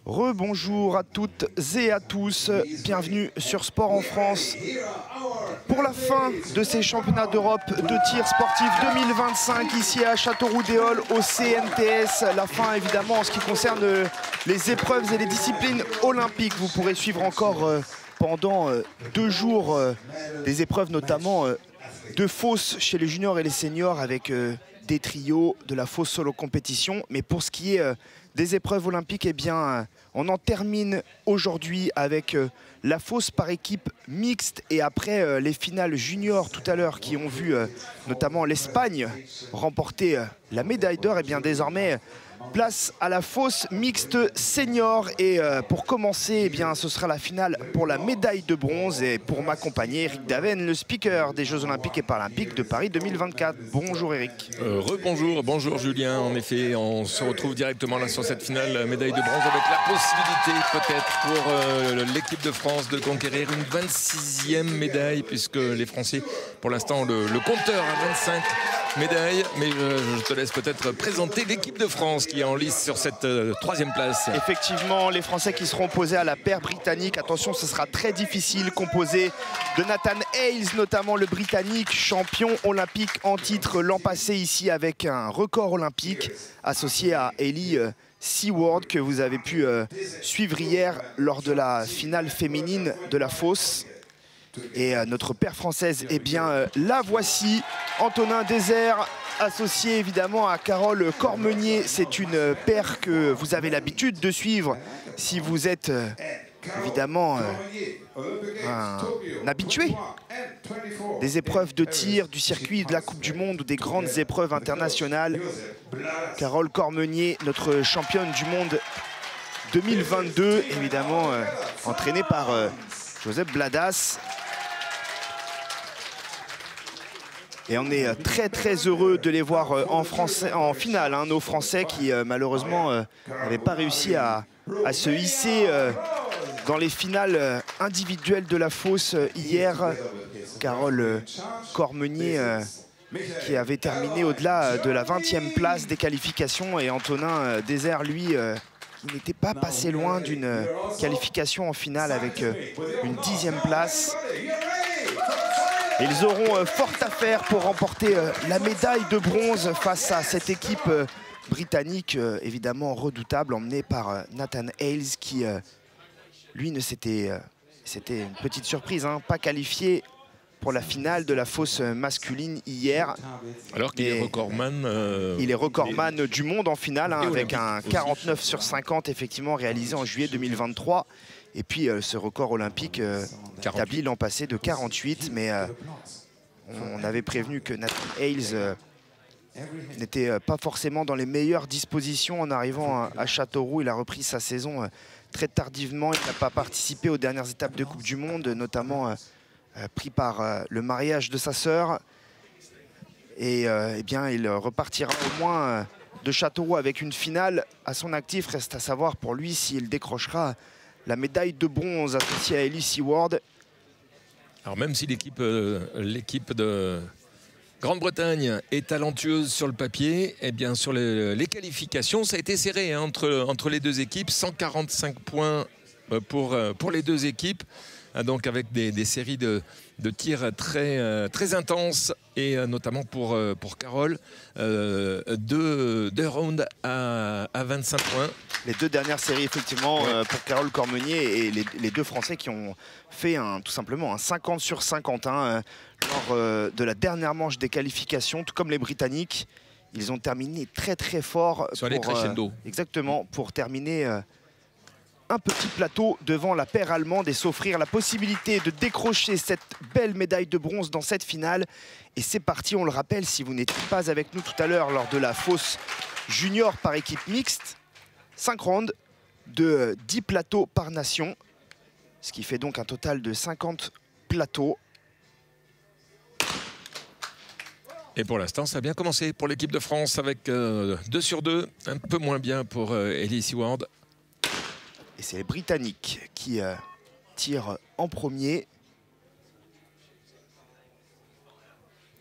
Rebonjour à toutes et à tous, bienvenue sur Sport en France pour la fin de ces championnats d'Europe de tir sportif 2025 ici à Châteauroux-des-Halles au CNTS. La fin évidemment en ce qui concerne les épreuves et les disciplines olympiques. Vous pourrez suivre encore pendant 2 jours des épreuves notamment de fosse chez les juniors et les seniors avec des trios, de la fosse solo compétition. Mais pour ce qui est des épreuves olympiques, eh bien, on en termine aujourd'hui avec la fosse par équipe mixte et après les finales juniors tout à l'heure qui ont vu notamment l'Espagne remporter la médaille d'or. Et bien désormais, place à la fosse mixte senior. Et pour commencer, eh bien, ce sera la finale pour la médaille de bronze. Et pour m'accompagner, Eric Daven, le speaker des Jeux Olympiques et Paralympiques de Paris 2024. Bonjour Eric. Rebonjour, bonjour Julien. En effet, on se retrouve directement là sur cette finale médaille de bronze avec la possibilité peut-être pour l'équipe de France de conquérir une 26e médaille puisque les Français, pour l'instant, le compteur à 25 médailles. Mais je te laisse peut-être présenter l'équipe de France qui est en lice sur cette 3e place. Effectivement, les Français qui seront opposés à la paire britannique. Attention, ce sera très difficile, composé de Nathan Hales, notamment le Britannique, champion olympique en titre l'an passé ici avec un record olympique associé à Ellie Seaward que vous avez pu suivre hier lors de la finale féminine de la fosse. Et notre paire française, eh bien la voici, Antonin Désert, associé évidemment à Carole Cormenier. C'est une paire que vous avez l'habitude de suivre si vous êtes évidemment un habitué des épreuves de tir, du circuit de la Coupe du Monde ou des grandes épreuves internationales. Carole Cormenier, notre championne du monde 2022, évidemment entraînée par Joseph Bladas. Et on est très heureux de les voir en finale, hein, nos Français qui malheureusement n'avaient pas réussi à se hisser dans les finales individuelles de la fosse hier. Carole Cormenier qui avait terminé au-delà de la 20e place des qualifications, et Antonin Désert, lui, qui n'était pas passé loin d'une qualification en finale avec une 10e place. Ils auront fort à faire pour remporter la médaille de bronze face à cette équipe britannique, évidemment redoutable, emmenée par Nathan Hales, qui, lui, c'était une petite surprise, hein, pas qualifié pour la finale de la fosse masculine hier. Alors qu'il est recordman. Il est recordman du monde en finale, hein, avec un 49 sur 50 effectivement réalisé en juillet 2023. Et puis ce record olympique établi l'an passé de 48. Mais on avait prévenu que Nathan Hales n'était pas forcément dans les meilleures dispositions en arrivant à Châteauroux. Il a repris sa saison très tardivement. Il n'a pas participé aux dernières étapes de Coupe du Monde, notamment pris par le mariage de sa sœur. Et eh bien, il repartira au moins de Châteauroux avec une finale à son actif. Reste à savoir pour lui s'il décrochera la médaille de bronze associée à Ellie Seaward. Alors même si l'équipe de Grande-Bretagne est talentueuse sur le papier, eh bien sur les qualifications, ça a été serré hein, entre les deux équipes. 145 points pour les deux équipes. Donc avec des séries de tirs très intenses, et notamment pour Carole, 2 rounds à 25 points. Les 2 dernières séries effectivement pour Carole Cormenier, et les 2 Français qui ont fait tout simplement un 50 sur 51 lors de la dernière manche des qualifications, tout comme les Britanniques. Ils ont terminé très fort. Sur les crescendo. Exactement, pour terminer un petit plateau devant la paire allemande et s'offrir la possibilité de décrocher cette belle médaille de bronze dans cette finale. Et c'est parti, on le rappelle, si vous n'étiez pas avec nous tout à l'heure lors de la fosse junior par équipe mixte, 5 rounds de 10 plateaux par nation, ce qui fait donc un total de 50 plateaux. Et pour l'instant, ça a bien commencé pour l'équipe de France avec 2 sur 2, un peu moins bien pour Ellie Seaward. Et c'est les Britanniques qui tirent en premier.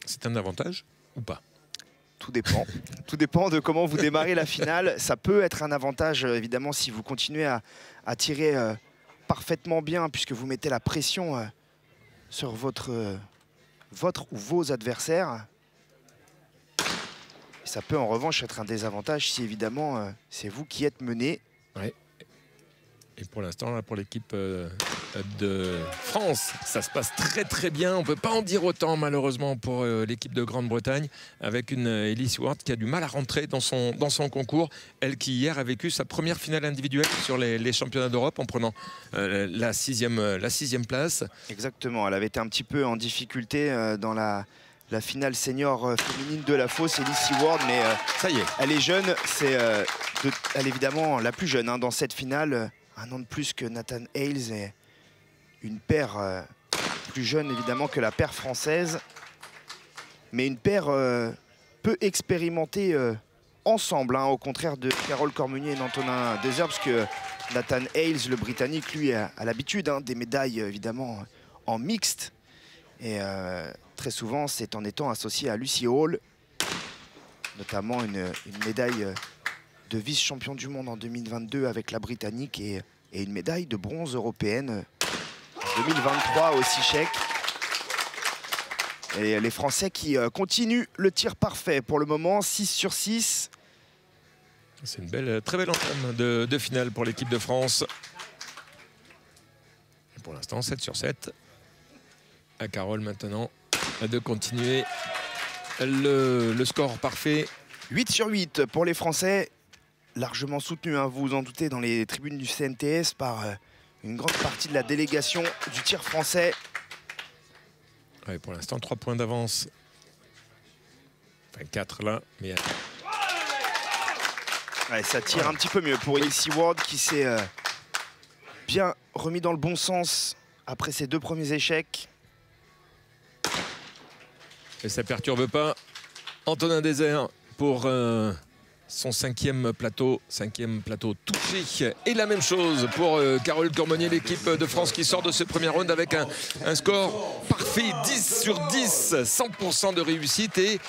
C'est un avantage ou pas? Tout Tout dépend. Tout dépend de comment vous démarrez la finale. Ça peut être un avantage, évidemment, si vous continuez à tirer parfaitement bien, puisque vous mettez la pression sur votre ou vos adversaires. Et ça peut en revanche être un désavantage si, évidemment, c'est vous qui êtes mené. Ouais. Et pour l'instant, pour l'équipe de France, ça se passe très très bien. On ne peut pas en dire autant malheureusement pour l'équipe de Grande-Bretagne, avec une Elise Ward qui a du mal à rentrer dans son concours. Elle qui hier a vécu sa première finale individuelle sur les championnats d'Europe en prenant la sixième place. Exactement, elle avait été un petit peu en difficulté dans la finale senior féminine de la fosse, Elise Ward, mais ça y est. Elle est jeune, elle est évidemment la plus jeune dans cette finale. Un an de plus que Nathan Hales et une paire plus jeune évidemment que la paire française. Mais une paire peu expérimentée ensemble, au contraire de Carole Cormeunier et d'Antonin Désert, parce que Nathan Hales, le Britannique, lui a l'habitude des médailles évidemment en mixte. Et très souvent c'est en étant associé à Lucy Hall, notamment une médaille de vice-champion du monde en 2022 avec la Britannique et une médaille de bronze européenne en 2023 aussi tchèque. Et les Français qui continuent le tir parfait pour le moment, 6 sur 6. C'est une très belle entame de finale pour l'équipe de France. Et pour l'instant, 7 sur 7. À Carole maintenant de continuer le score parfait. 8 sur 8 pour les Français. Largement soutenu, vous vous en doutez, dans les tribunes du CNTS par une grande partie de la délégation du tir français. Ouais, pour l'instant, 3 points d'avance. Enfin, 4 là. Mais... Ouais, ça tire un petit peu mieux pour Elise Ward qui s'est bien remis dans le bon sens après ses 2 premiers échecs. Et ça ne perturbe pas Antonin Désert pour... son 5e plateau touché. Et la même chose pour Carole Cormeunier, l'équipe de France qui sort de ce premier round avec un score parfait, 10 sur 10, 100% de réussite et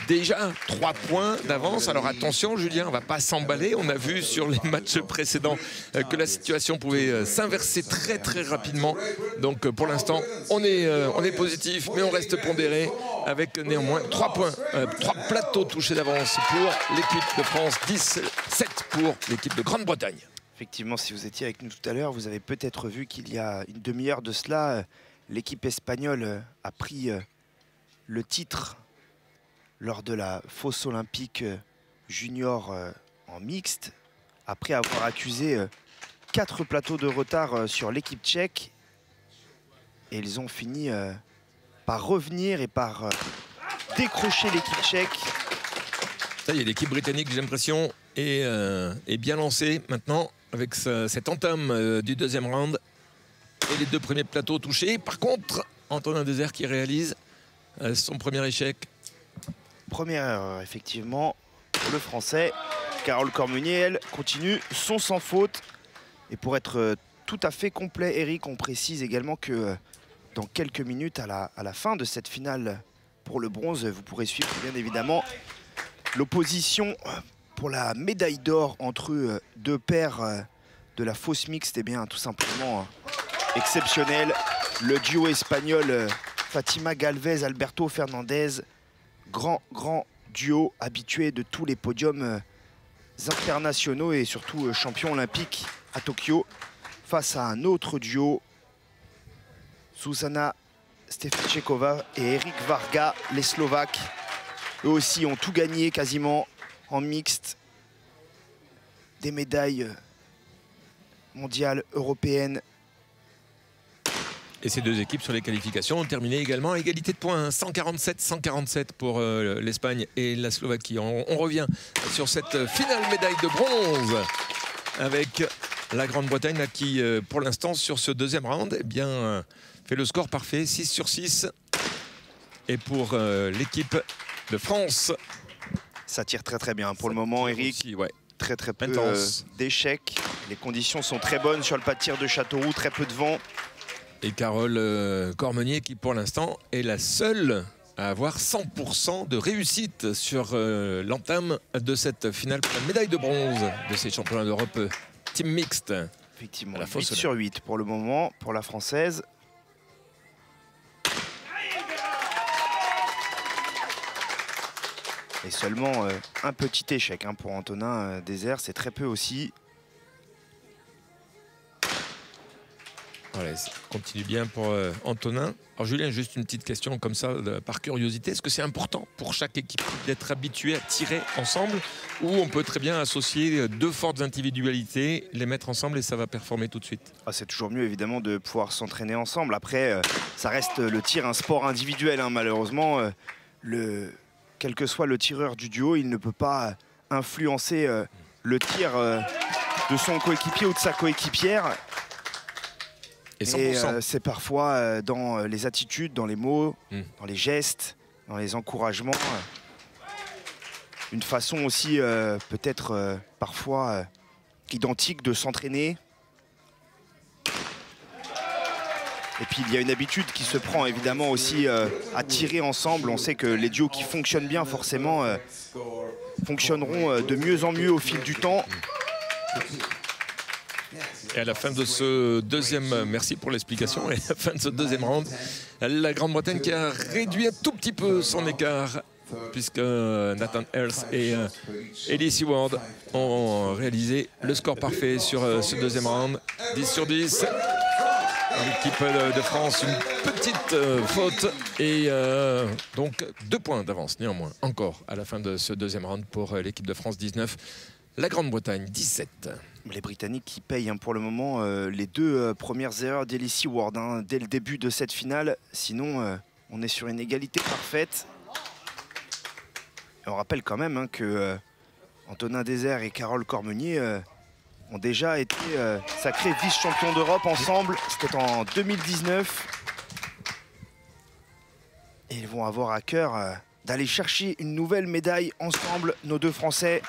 déjà 3 points d'avance. Alors attention Julien, on ne va pas s'emballer. On a vu sur les matchs précédents que la situation pouvait s'inverser très très rapidement. Donc pour l'instant, on est positif, mais on reste pondéré avec néanmoins 3 points, 3 plateaux touchés d'avance pour l'équipe de France, 10-7 pour l'équipe de Grande-Bretagne. Effectivement, si vous étiez avec nous tout à l'heure, vous avez peut-être vu qu'il y a une demi-heure de cela, l'équipe espagnole a pris le titre lors de la fosse olympique junior en mixte, après avoir accusé 4 plateaux de retard sur l'équipe tchèque. Et ils ont fini par revenir et par décrocher l'équipe tchèque. Ça y est, l'équipe britannique, j'ai l'impression, est bien lancée maintenant avec cette entame du deuxième round et les 2 premiers plateaux touchés. Par contre, Antonin Désert qui réalise son premier échec. Première erreur, effectivement, pour le Français. Carole Cormeunier, elle, continue son sans faute. Et pour être tout à fait complet, Eric, on précise également que dans quelques minutes, à la fin de cette finale pour le bronze, vous pourrez suivre bien évidemment l'opposition pour la médaille d'or entre 2 paires de la fosse mixte. Et bien tout simplement exceptionnel. Le duo espagnol Fatima Galvez, Alberto Fernandez. Grand duo habitué de tous les podiums internationaux et surtout champion olympique à Tokyo, face à un autre duo, Zuzana Stefčeková et Eric Varga, les Slovaques. Eux aussi ont tout gagné quasiment en mixte. Des médailles mondiales, européennes. Et ces 2 équipes sur les qualifications ont terminé également à égalité de points, 147-147 pour l'Espagne et la Slovaquie. On revient sur cette finale médaille de bronze avec la Grande-Bretagne qui, pour l'instant, sur ce deuxième round, eh bien, fait le score parfait, 6 sur 6. Et pour l'équipe de France... Ça tire très très bien pour le moment, Eric. Aussi, ouais. Très peu d'échecs. Les conditions sont très bonnes sur le pas de tir de Châteauroux, très peu de vent. Et Carole Cormeunier qui pour l'instant est la seule à avoir 100% de réussite sur l'entame de cette finale pour la médaille de bronze de ces championnats d'Europe team mixte. Effectivement, 8 sur 8 pour le moment pour la Française. Et seulement un petit échec hein, pour Antonin Désert, c'est très peu aussi. Voilà, ça continue bien pour Antonin. Alors Julien, juste une petite question comme ça, par curiosité. Est-ce que c'est important pour chaque équipe d'être habitué à tirer ensemble, ou on peut très bien associer deux fortes individualités, les mettre ensemble et ça va performer tout de suite? C'est toujours mieux évidemment de pouvoir s'entraîner ensemble. Après, ça reste le tir un sport individuel. Hein. Malheureusement, quel que soit le tireur du duo, il ne peut pas influencer le tir de son coéquipier ou de sa coéquipière. Et c'est parfois dans les attitudes, dans les mots, dans les gestes, dans les encouragements. Une façon aussi peut-être parfois identique de s'entraîner. Et puis il y a une habitude qui se prend évidemment aussi à tirer ensemble. On sait que les duos qui fonctionnent bien forcément fonctionneront de mieux en mieux au fil du temps. Et à la fin de ce deuxième, merci pour l'explication, et à la fin de ce deuxième round, la Grande-Bretagne qui a réduit un tout petit peu son écart, puisque Nathan Earls et Ellie Seward ont réalisé le score parfait sur ce deuxième round, 10 sur 10. L'équipe de France, une petite faute et donc 2 points d'avance néanmoins, encore à la fin de ce deuxième round pour l'équipe de France, 19. La Grande-Bretagne, 17. Les Britanniques qui payent hein, pour le moment les 2 premières erreurs d'Ellie Seward hein, dès le début de cette finale. Sinon, on est sur une égalité parfaite. Et on rappelle quand même hein, que Antonin Désert et Carole Cormeunier ont déjà été sacrés vice-champions d'Europe ensemble. C'était en 2019. Et ils vont avoir à cœur d'aller chercher une nouvelle médaille ensemble, nos 2 Français.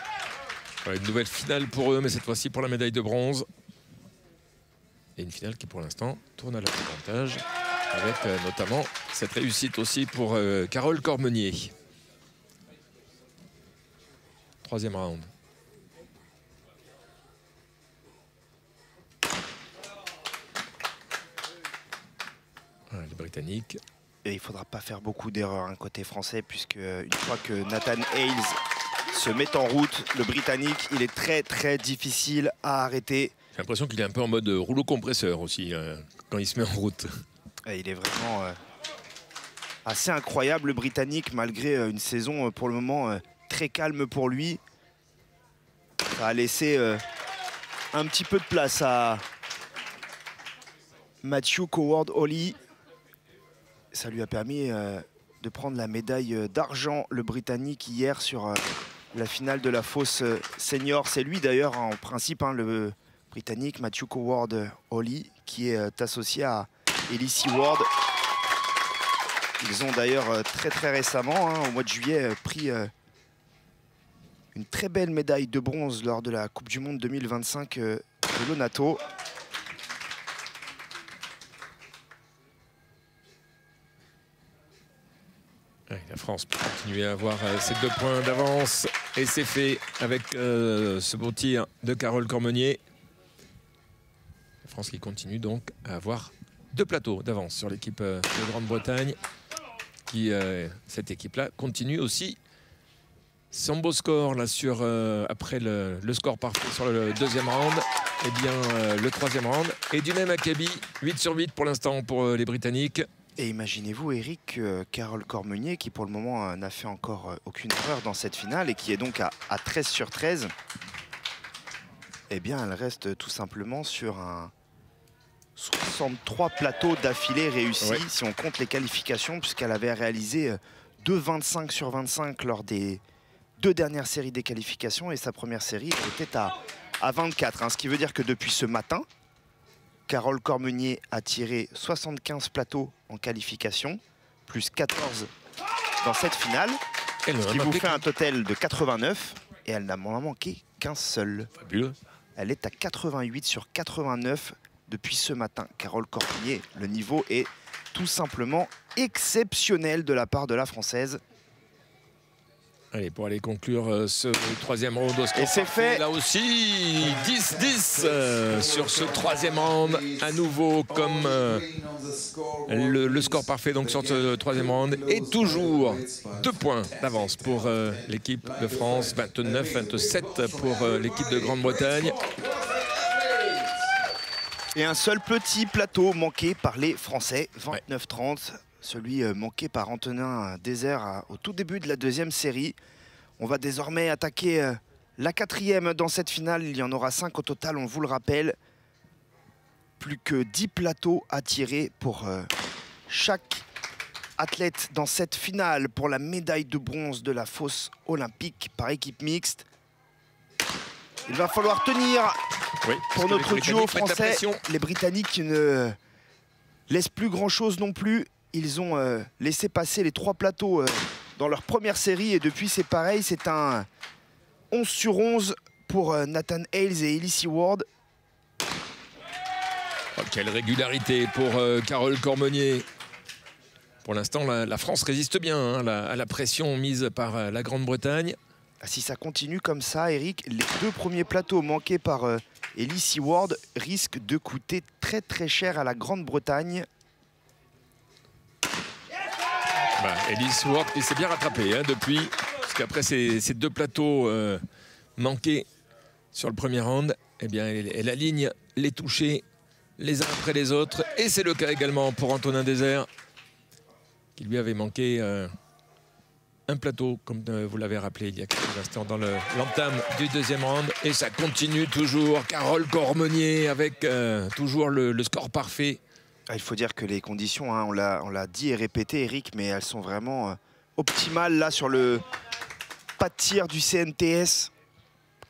Ouais, une nouvelle finale pour eux, mais cette fois-ci pour la médaille de bronze. Et une finale qui pour l'instant tourne à leur avantage, avec notamment cette réussite aussi pour Carole Cormeunier. 3e round. Voilà, les Britanniques. Et il ne faudra pas faire beaucoup d'erreurs hein, côté français, puisque une fois que Nathan Hales se met en route, le Britannique, il est très très difficile à arrêter. J'ai l'impression qu'il est un peu en mode rouleau compresseur aussi quand il se met en route. Et il est vraiment assez incroyable le Britannique, malgré une saison pour le moment très calme pour lui. Ça a laissé un petit peu de place à Matthew Coward-Ollie. Ça lui a permis de prendre la médaille d'argent, le Britannique, hier sur la finale de la fosse senior. C'est lui d'ailleurs en principe hein, le Britannique Matthew Coward-Ollie qui est associé à Ellie Seward. Ils ont d'ailleurs très récemment, hein, au mois de juillet, pris une très belle médaille de bronze lors de la Coupe du Monde 2025 de l'Onato. La France peut continuer à avoir ses 2 points d'avance et c'est fait avec ce beau tir de Carole Cormeunier. La France qui continue donc à avoir 2 plateaux d'avance sur l'équipe de Grande-Bretagne. Cette équipe-là continue aussi son beau score là sur après le score parfait sur le 2e round. Et bien le 3e round est du même acabit, 8 sur 8 pour l'instant pour les Britanniques. Et imaginez-vous, Eric, Carole Cormeunier, qui pour le moment n'a fait encore aucune erreur dans cette finale et qui est donc à 13 sur 13, eh bien, elle reste tout simplement sur un 63 plateaux d'affilée réussis, ouais, si on compte les qualifications, puisqu'elle avait réalisé 2 25 sur 25 lors des 2 dernières séries des qualifications, et sa première série était à 24, hein, ce qui veut dire que depuis ce matin, Carole Cormeunier a tiré 75 plateaux en qualification, plus 14 dans cette finale, ce qui vous fait un total de 89, et elle n'a manqué qu'un seul. Fabuleux. Elle est à 88 sur 89 depuis ce matin. Carole Cormeunier, le niveau est tout simplement exceptionnel de la part de la Française. Allez, pour aller conclure ce troisième round au score. Et c'est fait. Là aussi, 10-10 sur ce troisième round. À nouveau, comme le score parfait donc sur ce troisième round. Et toujours 2 points d'avance pour l'équipe de France. 29-27 pour l'équipe de Grande-Bretagne. Et un seul petit plateau manqué par les Français. 29-30. Celui manqué par Antonin Désert au tout début de la deuxième série. On va désormais attaquer la 4e dans cette finale. Il y en aura 5 au total, on vous le rappelle. Plus que 10 plateaux à tirer pour chaque athlète dans cette finale pour la médaille de bronze de la fosse olympique par équipe mixte. Il va falloir tenir pour notre duo français. Les Britanniques ne laissent plus grand-chose non plus. Ils ont laissé passer les 3 plateaux dans leur première série et depuis c'est pareil, c'est un 11 sur 11 pour Nathan Hales et Ellie Ward. Oh, quelle régularité pour Carole Cormeunier. Pour l'instant, la France résiste bien hein, à la pression mise par la Grande-Bretagne. Si ça continue comme ça, Eric, les 2 premiers plateaux manqués par Ellie Ward risquent de coûter très très cher à la Grande-Bretagne. Ellie Ward qui s'est bien rattrapée hein, depuis, parce qu'après ces 2 plateaux manqués sur le premier round, eh bien, elle aligne les touchés les uns après les autres. Et c'est le cas également pour Antonin Désert, qui lui avait manqué un plateau, comme vous l'avez rappelé il y a quelques instants, dans l'entame du deuxième round. Et ça continue toujours. Carole Cormeunier avec toujours le score parfait. Il faut dire que les conditions, hein, on l'a dit et répété, Eric, mais elles sont vraiment optimales là sur le pas de tir du CNTS.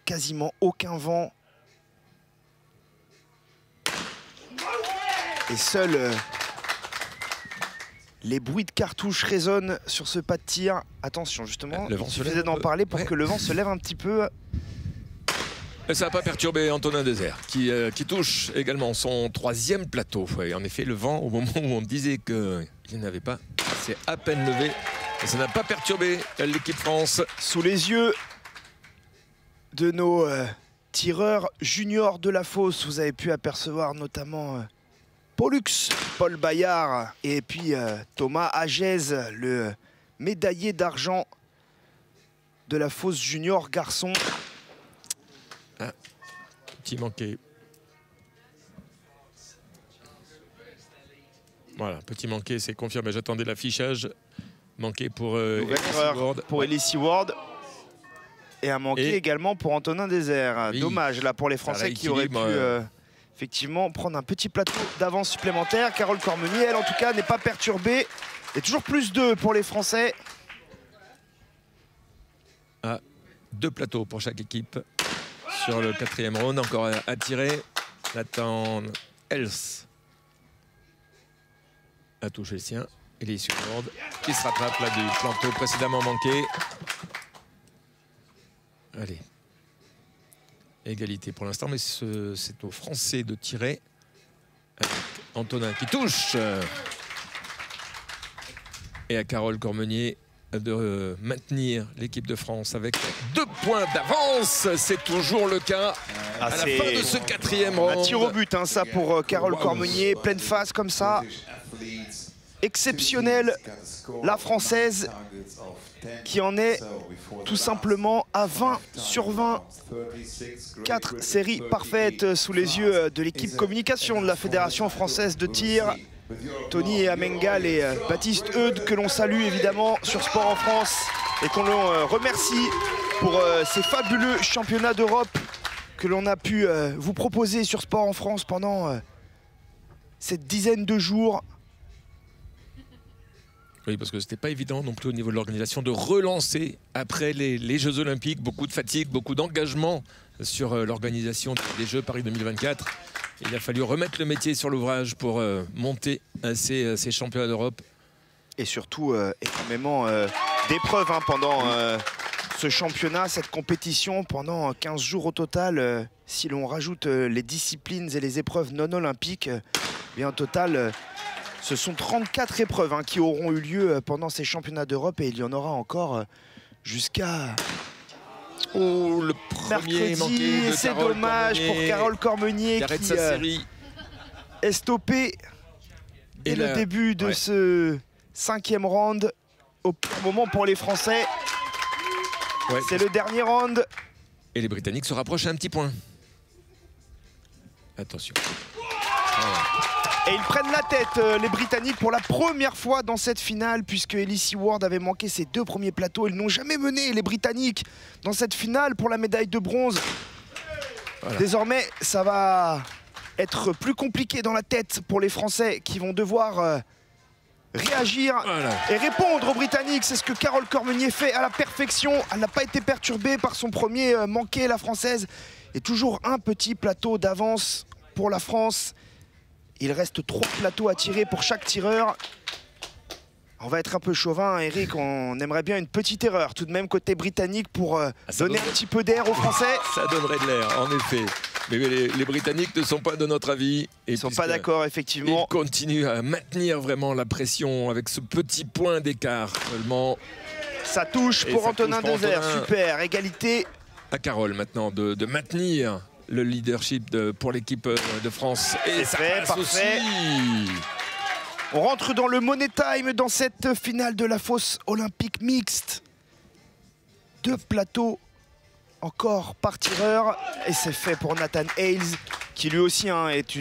Quasiment aucun vent. Et seuls les bruits de cartouches résonnent sur ce pas de tir. Attention, justement, il suffisait d'en parler pour que le vent se lève un petit peu. Et ça n'a pas perturbé Antonin Désert, qui touche également son 3e plateau. Ouais, en effet, le vent, au moment où on disait qu'il n'avait pas, c'est à peine levé. Et ça n'a pas perturbé l'équipe France. Sous les yeux de nos tireurs juniors de la fosse, vous avez pu apercevoir notamment Pollux, Paul Bayard et puis Thomas Agez, le médaillé d'argent de la fosse junior garçon. Petit manqué. Voilà, petit manqué, c'est confirmé. J'attendais l'affichage. Manqué pour Ellie Ward. Et un manqué également pour Antonin Désert. Oui. Dommage là pour les Français qui auraient pu effectivement prendre un petit plateau d'avance supplémentaire. Carole Cormeunier, elle en tout cas, n'est pas perturbée. Il y a toujours plus 2 pour les Français. 2 plateaux pour chaque équipe. Sur le 4e round, encore à tirer. Nathan Hales a touché le sien. Ellie Ward qui se rattrape là du plateau précédemment manqué. Allez. Égalité pour l'instant, mais c'est aux Français de tirer. Avec Antonin qui touche. Et à Carole Cormeunier de maintenir l'équipe de France avec 2 points d'avance. C'est toujours le cas à la fin de ce 4e round. Un tir au but, hein, ça pour Carole Cormeunier, pleine face comme ça. Exceptionnel, la Française qui en est tout simplement à 20 sur 20. 4 séries parfaites sous les yeux de l'équipe communication de la Fédération française de tir. Tony Amengal et Baptiste Eudes, que l'on salue évidemment sur Sport en France et qu'on remercie pour ces fabuleux championnats d'Europe que l'on a pu vous proposer sur Sport en France pendant cette dizaine de jours. Oui, parce que c'était pas évident non plus au niveau de l'organisation de relancer après les Jeux Olympiques. Beaucoup de fatigue, beaucoup d'engagement sur l'organisation des Jeux Paris 2024. Il a fallu remettre le métier sur l'ouvrage pour monter ces championnats d'Europe. Et surtout, énormément d'épreuves hein, pendant ce championnat, cette compétition, pendant 15 jours au total. Si l'on rajoute les disciplines et les épreuves non olympiques, bien au total, Ce sont 34 épreuves qui auront eu lieu pendant ces championnats d'Europe et il y en aura encore jusqu'à le premier mercredi. C'est dommage pour Carole Cormeunier qui est stoppée dès le début de ce 5e round. Au pire moment pour les Français. Ouais. C'est le dernier round. Et les Britanniques se rapprochent à un petit point. Attention. Voilà. Et ils prennent la tête, les Britanniques, pour la première fois dans cette finale, puisque Ellie Seward avait manqué ses 2 premiers plateaux. Ils n'ont jamais mené, les Britanniques, dans cette finale pour la médaille de bronze. Voilà. Désormais, ça va être plus compliqué dans la tête pour les Français qui vont devoir réagir et répondre aux Britanniques. C'est ce que Carole Cormeunier fait à la perfection. Elle n'a pas été perturbée par son premier manqué, la Française. Et toujours un petit plateau d'avance pour la France. Il reste 3 plateaux à tirer pour chaque tireur. On va être un peu chauvin, Eric. On aimerait bien une petite erreur tout de même côté britannique pour donner un petit peu d'air aux Français. Ça donnerait de l'air, en effet. Mais les Britanniques ne sont pas de notre avis. Ils ne sont pas d'accord, effectivement. Ils continuent à maintenir vraiment la pression avec ce petit point d'écart seulement. Ça touche pour Antonin Désert. Super, égalité. À Carole maintenant de maintenir le leadership pour l'équipe de France. Et ça fait, parfait. Aussi. On rentre dans le money time dans cette finale de la fosse olympique mixte. 2 plateaux encore par tireur. Et c'est fait pour Nathan Hales, qui lui aussi est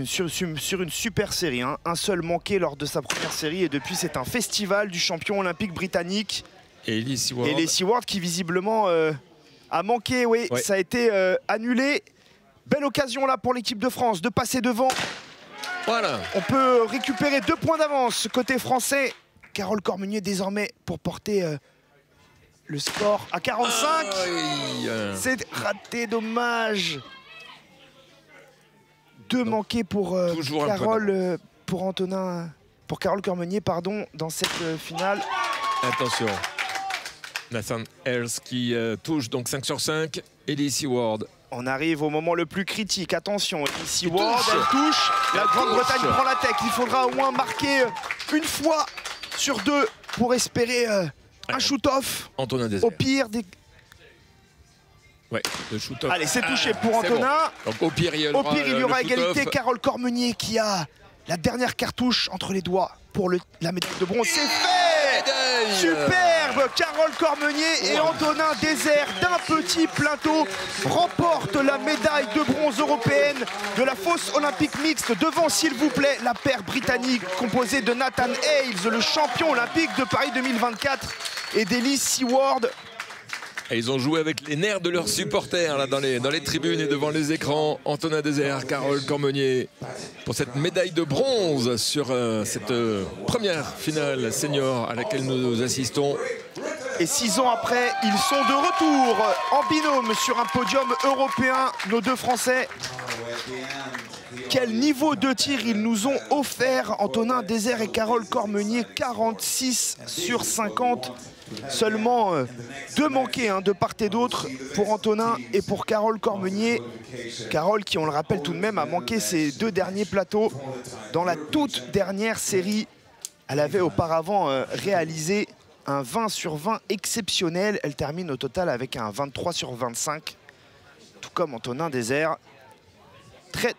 sur une super série. Un seul manqué lors de sa première série. Et depuis, c'est un festival du champion olympique britannique. Et Ellie Seward. Et Ellie Seward qui visiblement a manqué. Oui, ouais. Ça a été annulé. Belle occasion là pour l'équipe de France de passer devant. Voilà. On peut récupérer 2 points d'avance côté français. Carole Cormeunier désormais pour porter le score à 45. C'est raté, dommage. 2 manqués pour Carole, pour Carole Cormeunier, pardon, dans cette finale. Attention. Nathan Hales qui touche donc 5 sur 5. Ellie Seward. On arrive au moment le plus critique. Attention, Ellie Seward, elle touche. La Grande-Bretagne prend la tête. Il faudra au moins marquer une fois sur 2 pour espérer un shoot-off. Antonin Désert. Au pire des... Ouais, le shoot-off. Allez, c'est touché pour Antonin. Bon. Donc au pire, il y aura égalité. Carole Cormeunier qui a la dernière cartouche entre les doigts pour la médaille de bronze. C'est fait! Superbe! Carole Cormeunier et Antonin Désert d'un petit plateau remportent la médaille de bronze européenne de la fosse olympique mixte devant, s'il vous plaît, la paire britannique composée de Nathan Hales, le champion olympique de Paris 2024, et d'Ellie Seward. Et ils ont joué avec les nerfs de leurs supporters là, dans les tribunes et devant les écrans. Antonin Désert, Carole Cormeunier pour cette médaille de bronze sur cette première finale senior à laquelle nous assistons. Et 6 ans après, ils sont de retour en binôme sur un podium européen, nos 2 Français. Quel niveau de tir ils nous ont offert, Antonin Désert et Carole Cormeunier, 46 sur 50. Seulement 2 manqués de part et d'autre pour Antonin et pour Carole Cormeunier. Carole qui, on le rappelle tout de même, a manqué ses 2 derniers plateaux dans la toute dernière série. Elle avait auparavant réalisé un 20 sur 20 exceptionnel. Elle termine au total avec un 23 sur 25, tout comme Antonin Désert.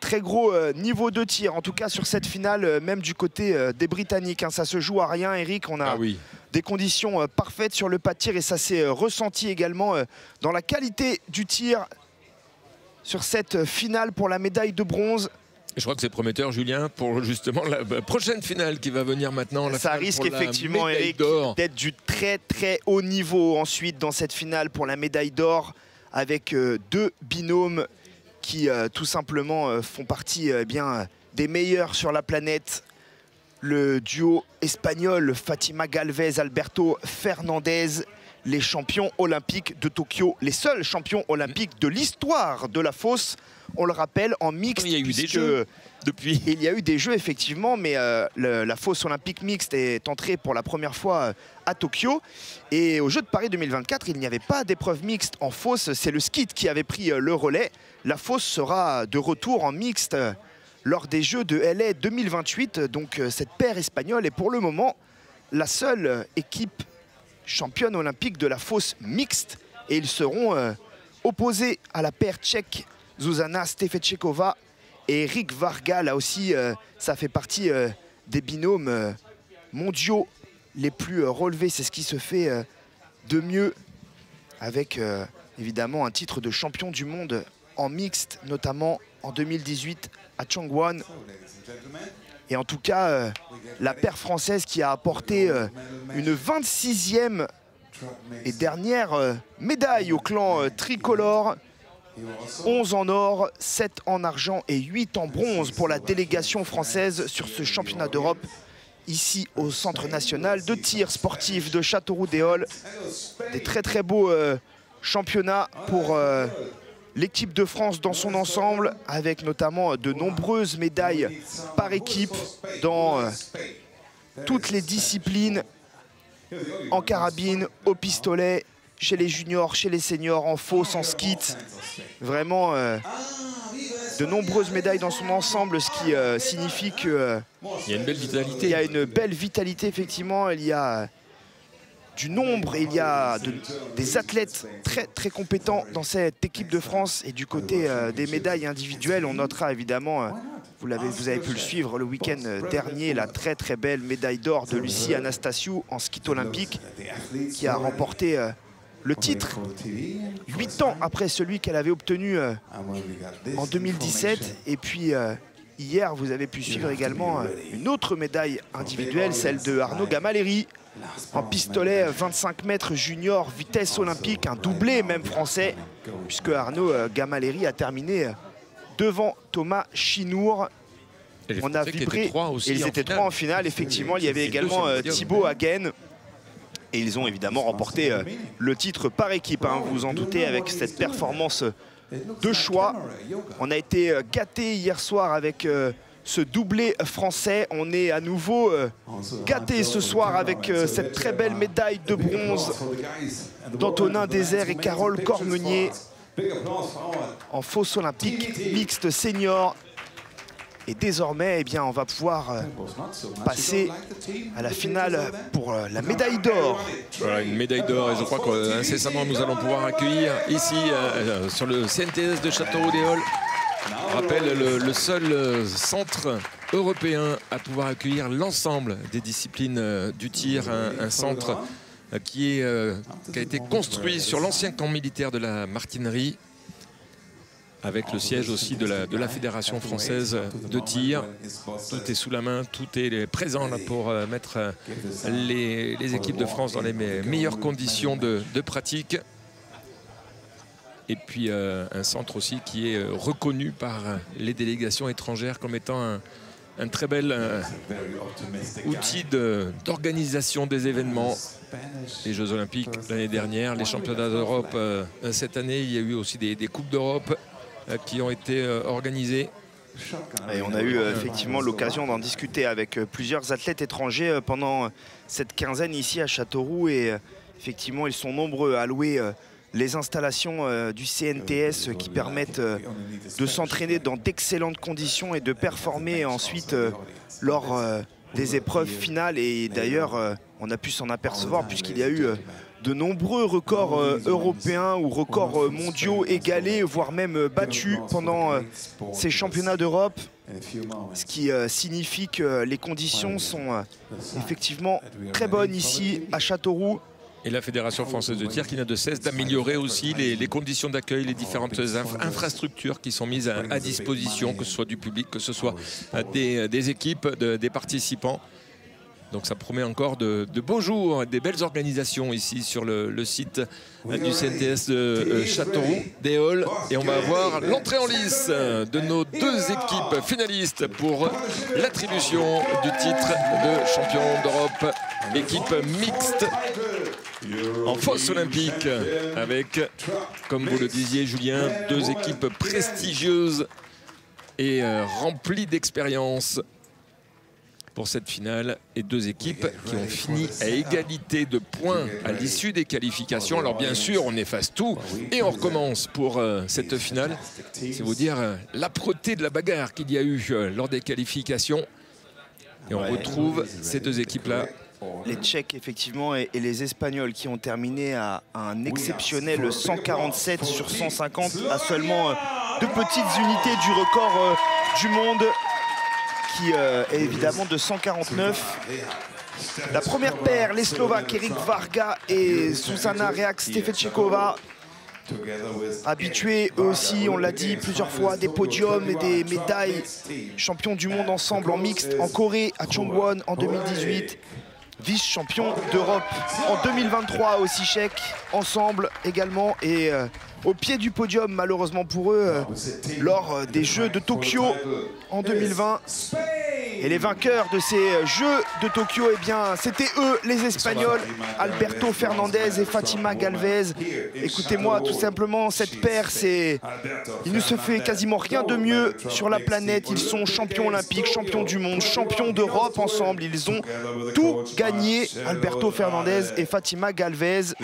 Très gros niveau de tir, en tout cas sur cette finale, même du côté des Britanniques. Ça se joue à rien, Eric. On a des conditions parfaites sur le pas de tir et ça s'est ressenti également dans la qualité du tir sur cette finale pour la médaille de bronze. Je crois que c'est prometteur, Julien, pour justement la prochaine finale qui va venir maintenant. Ça risque effectivement, Eric, d'être du très haut niveau ensuite dans cette finale pour la médaille d'or, avec 2 binômes qui tout simplement font partie des meilleurs sur la planète. Le duo espagnol Fatima Galvez, Alberto Fernandez, les champions olympiques de Tokyo, les seuls champions olympiques de l'histoire de la fosse, on le rappelle, en mixte. Il y a eu des jeux depuis. Il y a eu des jeux effectivement, mais la fosse olympique mixte est entrée pour la première fois à Tokyo. Et aux Jeux de Paris 2024, il n'y avait pas d'épreuve mixte en fosse, c'est le skeet qui avait pris le relais. La fosse sera de retour en mixte lors des Jeux de LA 2028. Donc cette paire espagnole est pour le moment la seule équipe championne olympique de la fosse mixte. Et ils seront opposés à la paire tchèque Zuzana Stefečeková et Eric Varga. Là aussi, ça fait partie des binômes mondiaux les plus relevés. C'est ce qui se fait de mieux, avec évidemment un titre de champion du monde en mixte, notamment en 2018 à Changwon. Et en tout cas, la paire française qui a apporté une 26e et dernière médaille au clan tricolore. 11 en or, 7 en argent et 8 en bronze pour la délégation française sur ce championnat d'Europe ici au Centre national de tir sportif de Châteauroux-des-Halles. Des très beaux championnats pour l'équipe de France dans son ensemble, avec notamment de nombreuses médailles par équipe dans toutes les disciplines, en carabine, au pistolet, chez les juniors, chez les seniors, en fosse, en skit. Vraiment de nombreuses médailles dans son ensemble, ce qui signifie que il y a une belle vitalité. Il y a une belle vitalité, effectivement. Il y a du nombre, et il y a des athlètes très compétents dans cette équipe de France. Et du côté des médailles individuelles, on notera évidemment, vous avez pu le suivre le week-end dernier, la très belle médaille d'or de Lucie Anastasiou en ski olympique, qui a remporté le titre 8 ans après celui qu'elle avait obtenu en 2017. Et puis hier, vous avez pu suivre également une autre médaille individuelle, celle de Arnaud Gamaleri, en pistolet 25 mètres junior, vitesse olympique, un doublé même français, puisque Arnaud Gamaleri a terminé devant Thomas Chinour. On a vibré, et ils étaient trois en finale, effectivement. Il y avait également Thibaut Hagen. Et ils ont évidemment remporté le titre par équipe, hein, vous vous en doutez, avec cette performance de choix. On a été gâtés hier soir avec ce doublé français. On est à nouveau gâtés ce soir avec cette très belle médaille de bronze d'Antonin Désert et Carole Cormenier en fosse olympique mixte senior. Et désormais, eh bien, on va pouvoir passer à la finale pour la médaille d'or. Voilà, une médaille d'or, et je crois qu'incessamment nous allons pouvoir accueillir ici sur le CNTS de Châteauroux-des-Halles. Je rappelle, le seul centre européen à pouvoir accueillir l'ensemble des disciplines du tir, un centre qui a été construit sur l'ancien camp militaire de la Martinerie, avec le siège aussi de la Fédération française de tir. Tout est sous la main, tout est présent là pour mettre les équipes de France dans les meilleures conditions de pratique. Et puis un centre aussi qui est reconnu par les délégations étrangères comme étant un très bel outil d'organisation des événements. Les Jeux Olympiques l'année dernière, les Championnats d'Europe cette année, il y a eu aussi des Coupes d'Europe qui ont été organisés. Et on a eu effectivement l'occasion d'en discuter avec plusieurs athlètes étrangers pendant cette quinzaine ici à Châteauroux. Et effectivement, ils sont nombreux à louer les installations du CNTS qui permettent de s'entraîner dans d'excellentes conditions et de performer ensuite lors des épreuves finales. Et d'ailleurs, on a pu s'en apercevoir puisqu'il y a eu de nombreux records européens ou records mondiaux égalés, voire même battus pendant ces championnats d'Europe. Ce qui signifie que les conditions sont effectivement très bonnes ici à Châteauroux. Et la Fédération française de tir qui n'a de cesse d'améliorer aussi les conditions d'accueil, les différentes infrastructures qui sont mises à disposition, que ce soit du public, que ce soit des équipes, des participants. Donc ça promet encore de beaux jours, des belles organisations ici sur le site du CNTS de Châteauroux-des-Halles. Et on va avoir l'entrée en lice de nos deux équipes finalistes pour l'attribution du titre de champion d'Europe, équipe mixte en fosse olympique, avec, comme vous le disiez Julien, deux équipes prestigieuses et remplies d'expérience pour cette finale et deux équipes qui ont fini à égalité de points à l'issue des qualifications. Alors bien sûr, on efface tout et on recommence pour cette finale. C'est vous dire l'âpreté de la bagarre qu'il y a eu lors des qualifications. Et on retrouve ces deux équipes-là. Les Tchèques, effectivement, et les Espagnols qui ont terminé à un exceptionnel 147 sur 150, à seulement de petites unités du record du monde, qui est évidemment de 149. La première paire, les Slovaques, Erik Varga et Zuzana Reák-Stefečeková, habitués eux aussi, on l'a dit plusieurs fois, des podiums et des médailles, champions du monde ensemble en mixte en Corée, à Chongwon en 2018. Vice-champion d'Europe en 2023 aussi tchèque, ensemble également, et au pied du podium malheureusement pour eux lors des Jeux de Tokyo en 2020. Et les vainqueurs de ces Jeux de Tokyo, eh bien c'était eux les Espagnols, Alberto Fernandez et Fatima Galvez. Écoutez-moi, tout simplement, cette paire, il ne se fait quasiment rien de mieux sur la planète. Ils sont champions olympiques, champions du monde, champions d'Europe ensemble. Ils ont tout gagné, Alberto Fernandez et Fatima Galvez.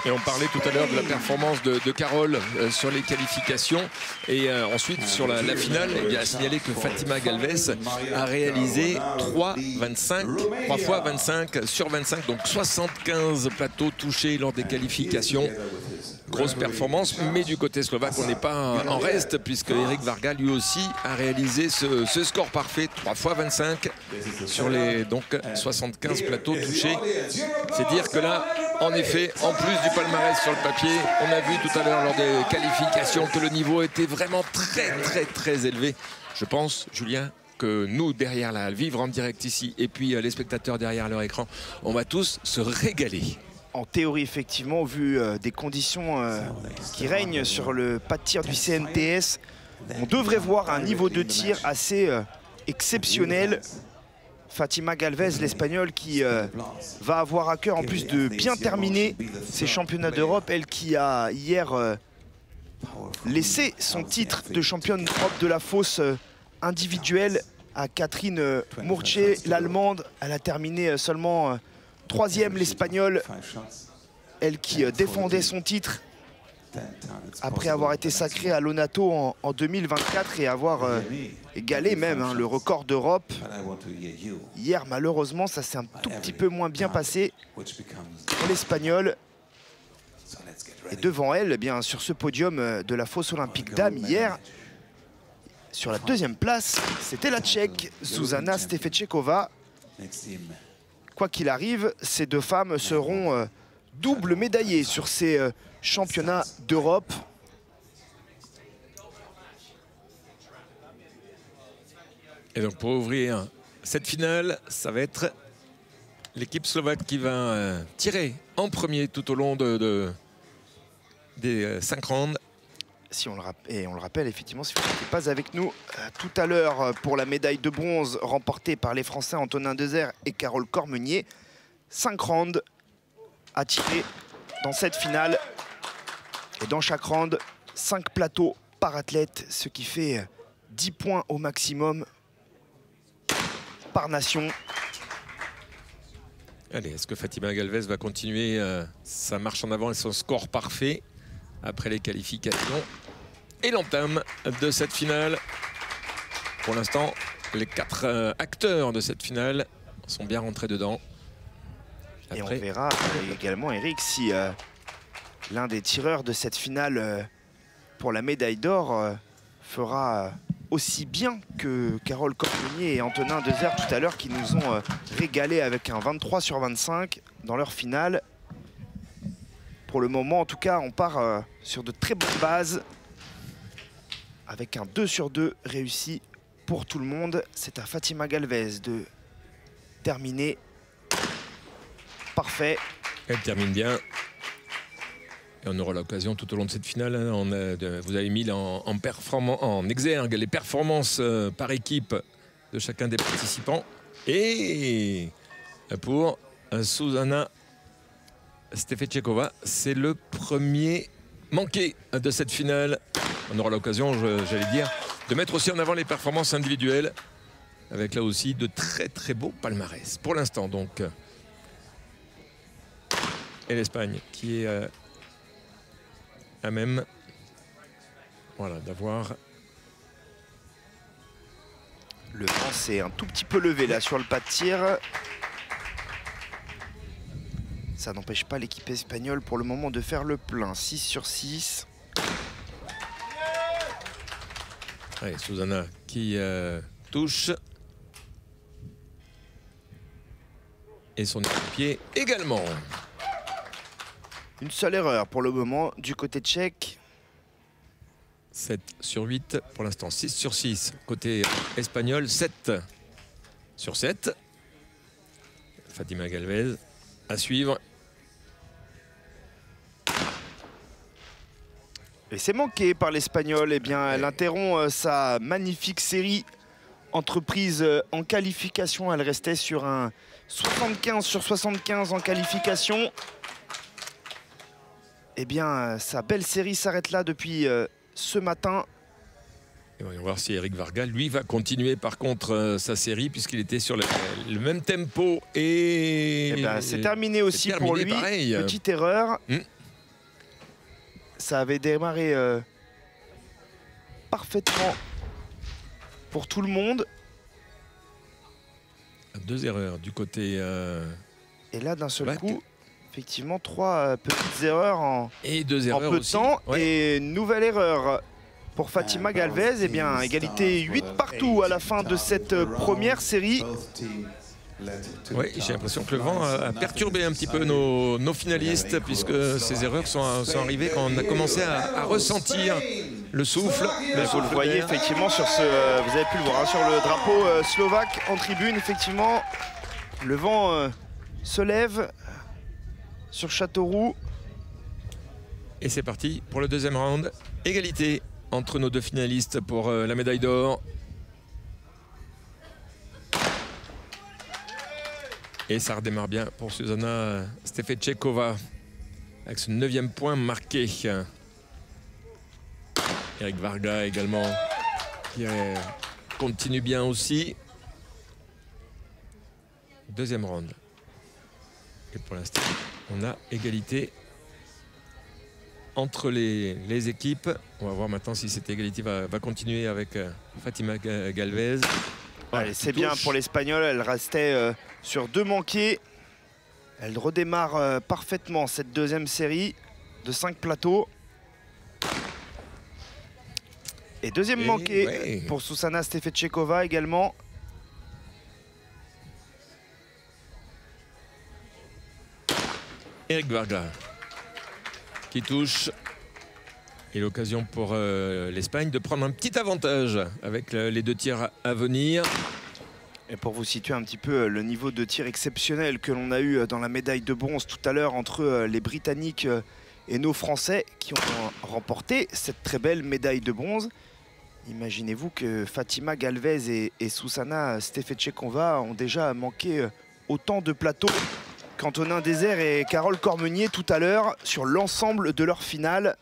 Et on parlait tout à l'heure de la performance de Carole sur les qualifications. Et ensuite, sur la finale, il y a signalé que Fatima Galvez a réalisé 3 fois 25 sur 25, donc 75 plateaux touchés lors des qualifications. Grosse performance, mais du côté slovaque, on n'est pas en reste, puisque Erik Varga, lui aussi, a réalisé ce score parfait, 3 fois 25 sur les 75 plateaux touchés. C'est dire que là, en effet, en plus du palmarès sur le papier, on a vu tout à l'heure lors des qualifications que le niveau était vraiment très élevé. Je pense, Julien, que nous, derrière la vivre en direct ici, et puis les spectateurs derrière leur écran, on va tous se régaler. En théorie, effectivement, vu des conditions qui règnent sur le pas de tir du CNTS, on devrait voir un niveau de tir assez exceptionnel. Fatima Galvez, l'Espagnole, qui va avoir à cœur en plus de bien terminer ses championnats d'Europe. Elle qui a hier laissé son titre de championne d'Europe de la fosse individuelle à Catherine Murche, l'Allemande. Elle a terminé seulement 3e, l'Espagnole. Elle qui défendait son titre après avoir été sacrée à l'Onato en 2024 et avoir égalé même le record d'Europe. Hier, malheureusement, ça s'est un tout petit peu moins bien passé pour l'Espagnol. Et devant elle, eh bien, sur ce podium de la fosse olympique dames hier, sur la 2e place, c'était la Tchèque, Zuzana Stefečeková. Quoi qu'il arrive, ces deux femmes seront double médaillées sur ces championnats d'Europe. Et donc pour ouvrir cette finale, ça va être l'équipe slovaque qui va tirer en premier tout au long des 5 rounds. Si on le rappelle, effectivement, si vous n'étiez pas avec nous tout à l'heure pour la médaille de bronze remportée par les Français Antonin Dezer et Carole Cormeunier, 5 rounds à tirer dans cette finale. Et dans chaque round, 5 plateaux par athlète, ce qui fait 10 points au maximum par nation. Allez, est-ce que Fatima Galvez va continuer sa marche en avant et son score parfait après les qualifications et l'entame de cette finale? Pour l'instant, les 4 acteurs de cette finale sont bien rentrés dedans. Après, et on verra également, Eric, si l'un des tireurs de cette finale pour la médaille d'or fera aussi bien que Carole Cormeunier et Antonin Dezer tout à l'heure, qui nous ont régalé avec un 23 sur 25 dans leur finale. Pour le moment, en tout cas, on part sur de très bonnes bases avec un 2 sur 2 réussi pour tout le monde. C'est à Fatima Galvez de terminer. Parfait. Elle termine bien. Et on aura l'occasion tout au long de cette finale. Vous avez mis en exergue les performances par équipe de chacun des participants. Et pour Zuzana Stefečeková, c'est le premier manqué de cette finale. On aura l'occasion, j'allais dire, de mettre aussi en avant les performances individuelles. avec là aussi de très beaux palmarès pour l'instant. Donc, et l'Espagne qui est à même, voilà, d'avoir. Le vent s'est un tout petit peu levé là sur le pas de tir. Ça n'empêche pas l'équipe espagnole pour le moment de faire le plein. 6 sur 6. Allez, Susana qui touche. Et son équipier également. Une seule erreur pour le moment du côté tchèque. 7 sur 8 pour l'instant, 6 sur 6 côté espagnol, 7 sur 7. Fatima Galvez à suivre. Et c'est manqué par l'Espagnol. Eh bien, elle interrompt sa magnifique série entreprise en qualification. Elle restait sur un 75 sur 75 en qualification. Eh bien, sa belle série s'arrête là depuis ce matin. Et voyons voir si Eric Varga, lui, va continuer par contre sa série puisqu'il était sur le même tempo. Et eh ben, c'est terminé aussi pour lui. Pareil. Petite erreur. Ça avait démarré parfaitement pour tout le monde. 2 erreurs du côté... Et là, d'un seul coup, effectivement, 3 petites erreurs en peu de temps. Ouais. Et une nouvelle erreur pour Fatima Galvez. Eh bien, égalité 8 partout à la fin de cette première série. Oui, j'ai l'impression que le vent a perturbé un petit peu nos finalistes puisque ces erreurs sont arrivées quand on a commencé à ressentir le souffle. Vous le voyez effectivement sur ce, vous avez pu le voir hein, sur le drapeau slovaque en tribune. Effectivement, le vent se lève sur Châteauroux. Et c'est parti pour le deuxième round. Égalité entre nos deux finalistes pour la médaille d'or. Et ça redémarre bien pour Susana Stefetchekova avec ce 9e point marqué. Eric Varga également qui continue bien aussi. Deuxième round. Et pour l'instant, on a égalité entre les équipes. On va voir maintenant si cette égalité va continuer avec Fatima Galvez. Allez, c'est bien pour l'Espagnol, elle restait sur 2 manqués. Elle redémarre parfaitement cette deuxième série de 5 plateaux. Et deuxième manqué pour Susana Stefetchekova également. Eric Varga qui touche. Et l'occasion pour l'Espagne de prendre un petit avantage avec les 2 tirs à venir. Et pour vous situer un petit peu le niveau de tir exceptionnel que l'on a eu dans la médaille de bronze tout à l'heure entre les Britanniques et nos Français qui ont remporté cette très belle médaille de bronze. Imaginez-vous que Fatima Galvez et Susana Stefetchekova ont déjà manqué autant de plateaux qu'Antonin Désert et Carole Cormenier tout à l'heure sur l'ensemble de leur finale.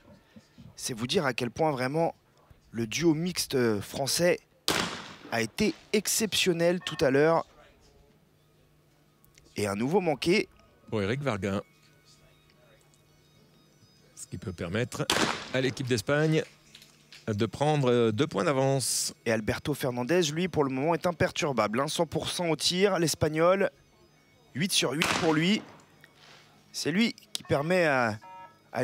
C'est vous dire à quel point vraiment le duo mixte français a été exceptionnel tout à l'heure. Et un nouveau manqué. Pour Eric Varga. Ce qui peut permettre à l'équipe d'Espagne de prendre 2 points d'avance. Et Alberto Fernandez, lui, pour le moment, est imperturbable. 100% au tir, l'Espagnol. 8 sur 8 pour lui. C'est lui qui permet à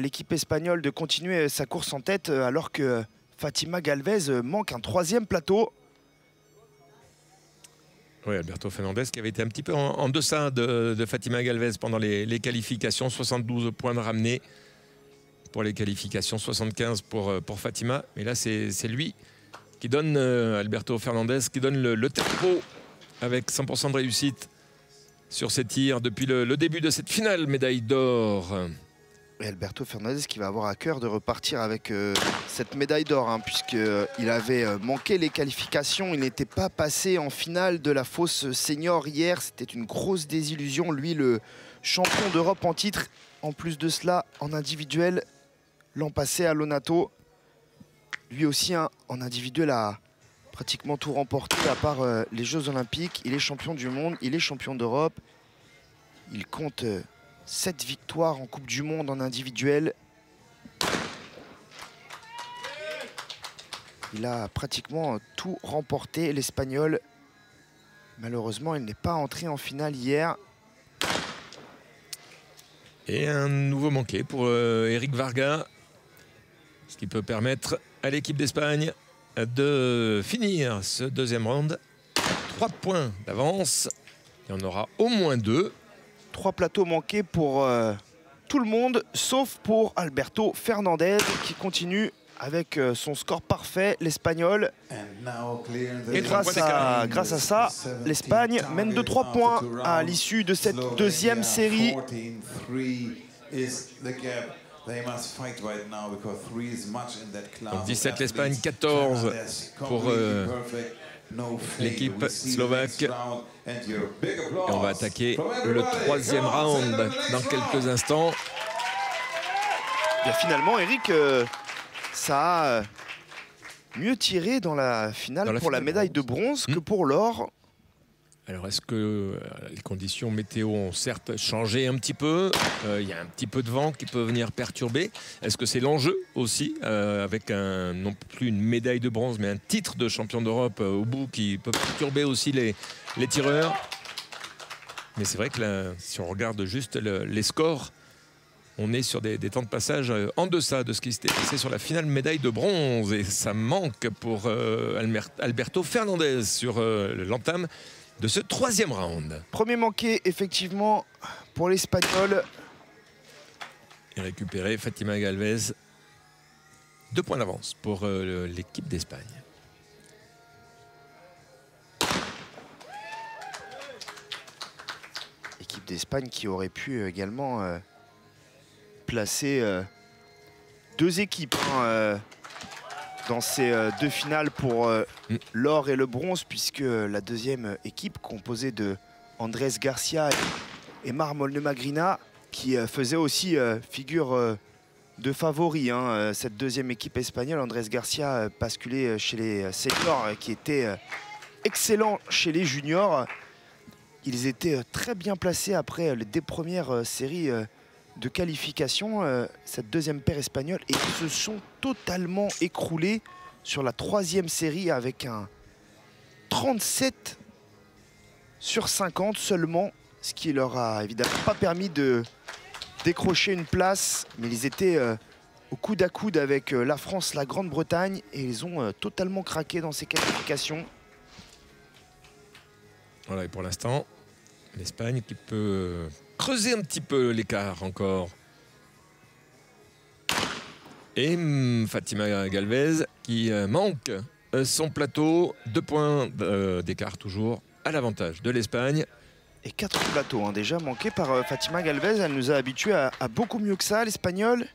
l'équipe espagnole de continuer sa course en tête alors que Fatima Galvez manque un 3e plateau. Oui, Alberto Fernandez qui avait été un petit peu en deçà de Fatima Galvez pendant les qualifications. 72 points de ramenés pour les qualifications, 75 pour Fatima. Mais là, c'est lui qui donne, Alberto Fernandez, qui donne le tempo avec 100% de réussite sur ses tirs depuis le début de cette finale médaille d'or. Et Alberto Fernandez qui va avoir à cœur de repartir avec cette médaille d'or, hein, puisqu'il avait manqué les qualifications. Il n'était pas passé en finale de la fosse senior hier. C'était une grosse désillusion. Lui, le champion d'Europe en titre. En plus de cela, en individuel, l'an passé à Lonato. Lui aussi, hein, en individuel, a pratiquement tout remporté à part les Jeux Olympiques. Il est champion du monde, il est champion d'Europe. Il compte 7 victoires en Coupe du Monde en individuel. Il a pratiquement tout remporté, l'Espagnol. Malheureusement, il n'est pas entré en finale hier. Et un nouveau manqué pour Eric Varga. Ce qui peut permettre à l'équipe d'Espagne de finir ce deuxième round. 3 points d'avance. Il y en aura au moins 2. 3 plateaux manqués pour tout le monde, sauf pour Alberto Fernandez qui continue avec son score parfait, l'Espagnol. Et grâce à ça, l'Espagne mène de 3 points à l'issue de cette deuxième série. Donc 17 l'Espagne, 14 pour l'équipe slovaque. Et on va attaquer le 3e round dans quelques instants. Bien, finalement, Eric, ça a mieux tiré dans la finale pour la médaille de bronze que pour l'or. Alors, est-ce que les conditions météo ont certes changé un petit peu? Il y a un petit peu de vent qui peut venir perturber. Est-ce que c'est l'enjeu aussi, avec non plus une médaille de bronze, mais un titre de champion d'Europe au bout qui peut perturber aussi les tireurs? Mais c'est vrai que là, si on regarde juste les scores, on est sur des temps de passage en deçà de ce qui s'était passé sur la finale médaille de bronze. Et ça manque pour Alberto Fernandez sur l'entame de ce 3e round. Premier manqué, effectivement, pour l'Espagnol. Et récupéré Fatima Galvez. 2 points d'avance pour l'équipe d'Espagne. Équipe d'Espagne qui aurait pu également placer 2 équipes dans ces 2 finales pour l'or et le bronze, puisque la deuxième équipe composée de Andrés Garcia et Marmol Magrina qui faisait aussi figure de favori. Cette deuxième équipe espagnole, Andrés Garcia basculé chez les seniors qui était excellent chez les juniors. Ils étaient très bien placés après les 2 premières séries de qualification, cette deuxième paire espagnole, et ils se sont totalement écroulés sur la 3e série avec un 37/50 seulement, ce qui leur a évidemment pas permis de décrocher une place, mais ils étaient au coude à coude avec la France, la Grande-Bretagne, et ils ont totalement craqué dans ces qualifications. Voilà, et pour l'instant, l'Espagne qui peut creuser un petit peu l'écart encore. Et Fatima Galvez qui manque son plateau. 2 points d'écart toujours à l'avantage de l'Espagne. Et 4 plateaux déjà manqués par Fatima Galvez. Elle nous a habitués à beaucoup mieux que ça, l'Espagnol.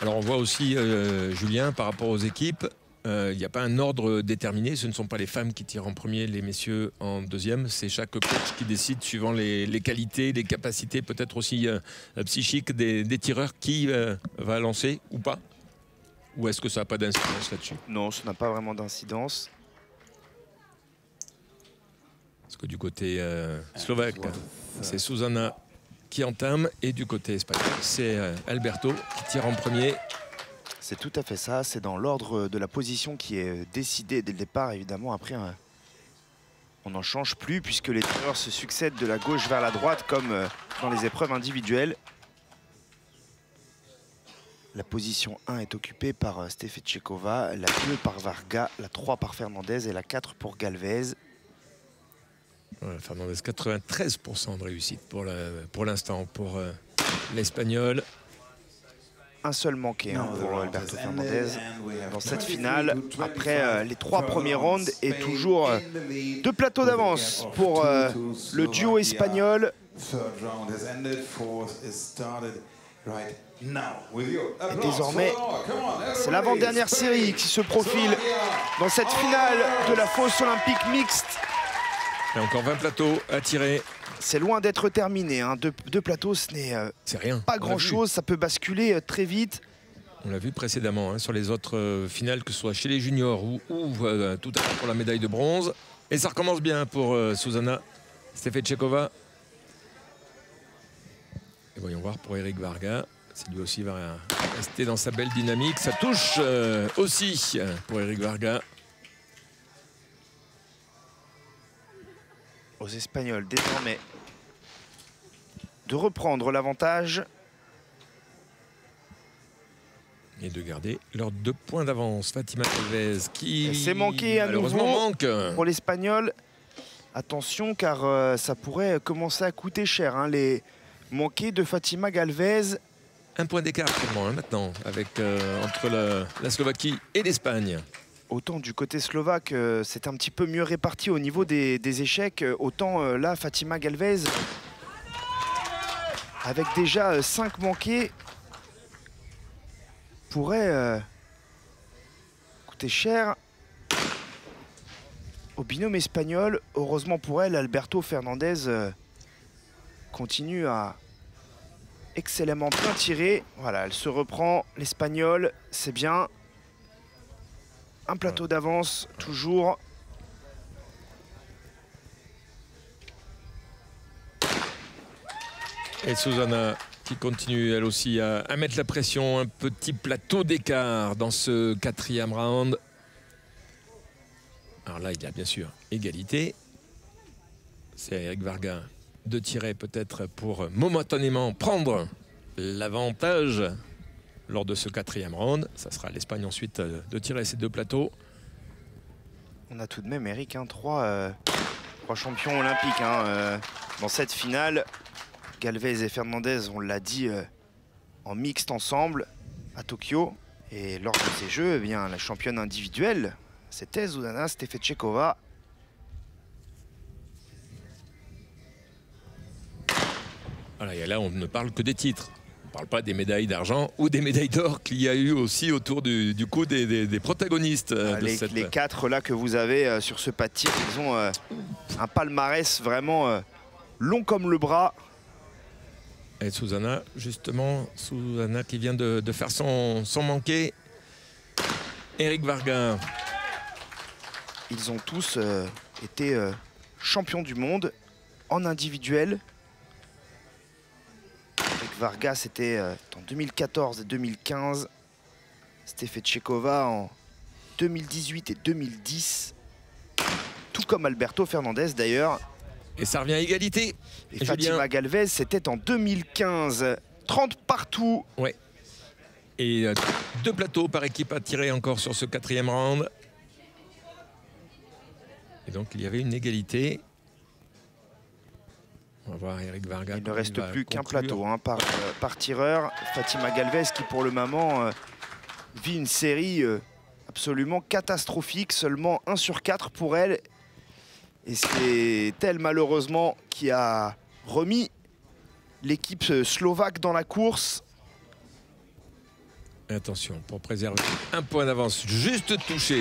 Alors on voit aussi, Julien, par rapport aux équipes, il n'y a pas un ordre déterminé. Ce ne sont pas les femmes qui tirent en premier, les messieurs en deuxième. C'est chaque coach qui décide, suivant les qualités, les capacités, peut-être aussi psychiques des tireurs, qui va lancer ou pas. Ou est-ce que ça n'a pas d'incidence là-dessus? Non, ça n'a pas vraiment d'incidence. Parce que du côté slovaque, c'est Susanna qui entame. Et du côté espagnol, c'est Alberto qui tire en premier. C'est tout à fait ça. C'est dans l'ordre de la position qui est décidé dès le départ. Évidemment, après, on n'en change plus puisque les tireurs se succèdent de la gauche vers la droite comme dans les épreuves individuelles. La position 1 est occupée par Stefetchekova, la 2 par Varga, la 3 par Fernandez et la 4 pour Galvez. Voilà, Fernandez, 93% de réussite pour l'instant pour l'Espagnol. Un seul manqué pour Alberto Fernandez dans cette finale. Après les 3 premiers rounds et toujours 2 plateaux d'avance pour le duo espagnol. Et désormais, c'est l'avant-dernière série qui se profile dans cette finale de la fosse olympique mixte. Et encore 20 plateaux à tirer. C'est loin d'être terminé, hein. Deux plateaux, ce n'est rien. Pas grand-chose, ça peut basculer très vite. On l'a vu précédemment hein, sur les autres finales, que ce soit chez les juniors ou tout à l'heure pour la médaille de bronze. Et ça recommence bien pour Zuzana Stefetchekova. Et voyons voir pour Eric Varga, si lui aussi va rester dans sa belle dynamique. Ça touche aussi pour Eric Varga. Aux Espagnols désormais de reprendre l'avantage. Et de garder leurs 2 points d'avance. Fatima Galvez qui s'est manqué à nouveau manque pour l'Espagnol. Attention car ça pourrait commencer à coûter cher hein, les manqués de Fatima Galvez. 1 point d'écart seulement hein, maintenant avec entre la Slovaquie et l'Espagne. Autant du côté slovaque, c'est un petit peu mieux réparti au niveau des échecs. Autant là, Fatima Galvez, avec déjà 5 manqués, pourrait coûter cher au binôme espagnol. Heureusement pour elle, Alberto Fernandez continue à excellemment bien tirer. Voilà, elle se reprend. L'Espagnol, c'est bien. Un plateau d'avance, toujours. Et Zuzana qui continue elle aussi à mettre la pression. Un petit plateau d'écart dans ce 4e round. Alors là, il y a bien sûr égalité. C'est Eric Varga de tirer peut-être pour momentanément prendre l'avantage lors de ce 4e round. Ça sera l'Espagne ensuite de tirer ces 2 plateaux. On a tout de même, Eric, hein, 3 champions olympiques hein, dans cette finale. Galvez et Fernandez, on l'a dit, en mixte ensemble à Tokyo. Et lors de ces jeux, eh bien, la championne individuelle, c'était Zuzana Stefetchekova. Voilà, et là, on ne parle que des titres. On ne parle pas des médailles d'argent ou des médailles d'or qu'il y a eu aussi autour du cou des protagonistes. Les 4 là que vous avez sur ce pas de tir, ils ont un palmarès vraiment long comme le bras. Et Zuzana, justement, Zuzana qui vient de faire son manqué. Eric Varga. Ils ont tous été champions du monde en individuel. Eric Varga, c'était en 2014 et 2015. Stefetchekova en 2018 et 2010. Tout comme Alberto Fernandez d'ailleurs. Et ça revient à égalité. Et Fatima Galvez, c'était en 2015. 30 partout. Ouais. Et 2 plateaux par équipe à tirer encore sur ce 4e round. Et donc il y avait une égalité. On va voir Eric Varga. Il ne reste plus qu'un plateau hein, par tireur. Fatima Galvez qui pour le moment vit une série absolument catastrophique. Seulement 1 sur 4 pour elle. Et c'est elle malheureusement qui a remis l'équipe slovaque dans la course. Et attention, pour préserver 1 point d'avance, juste touché,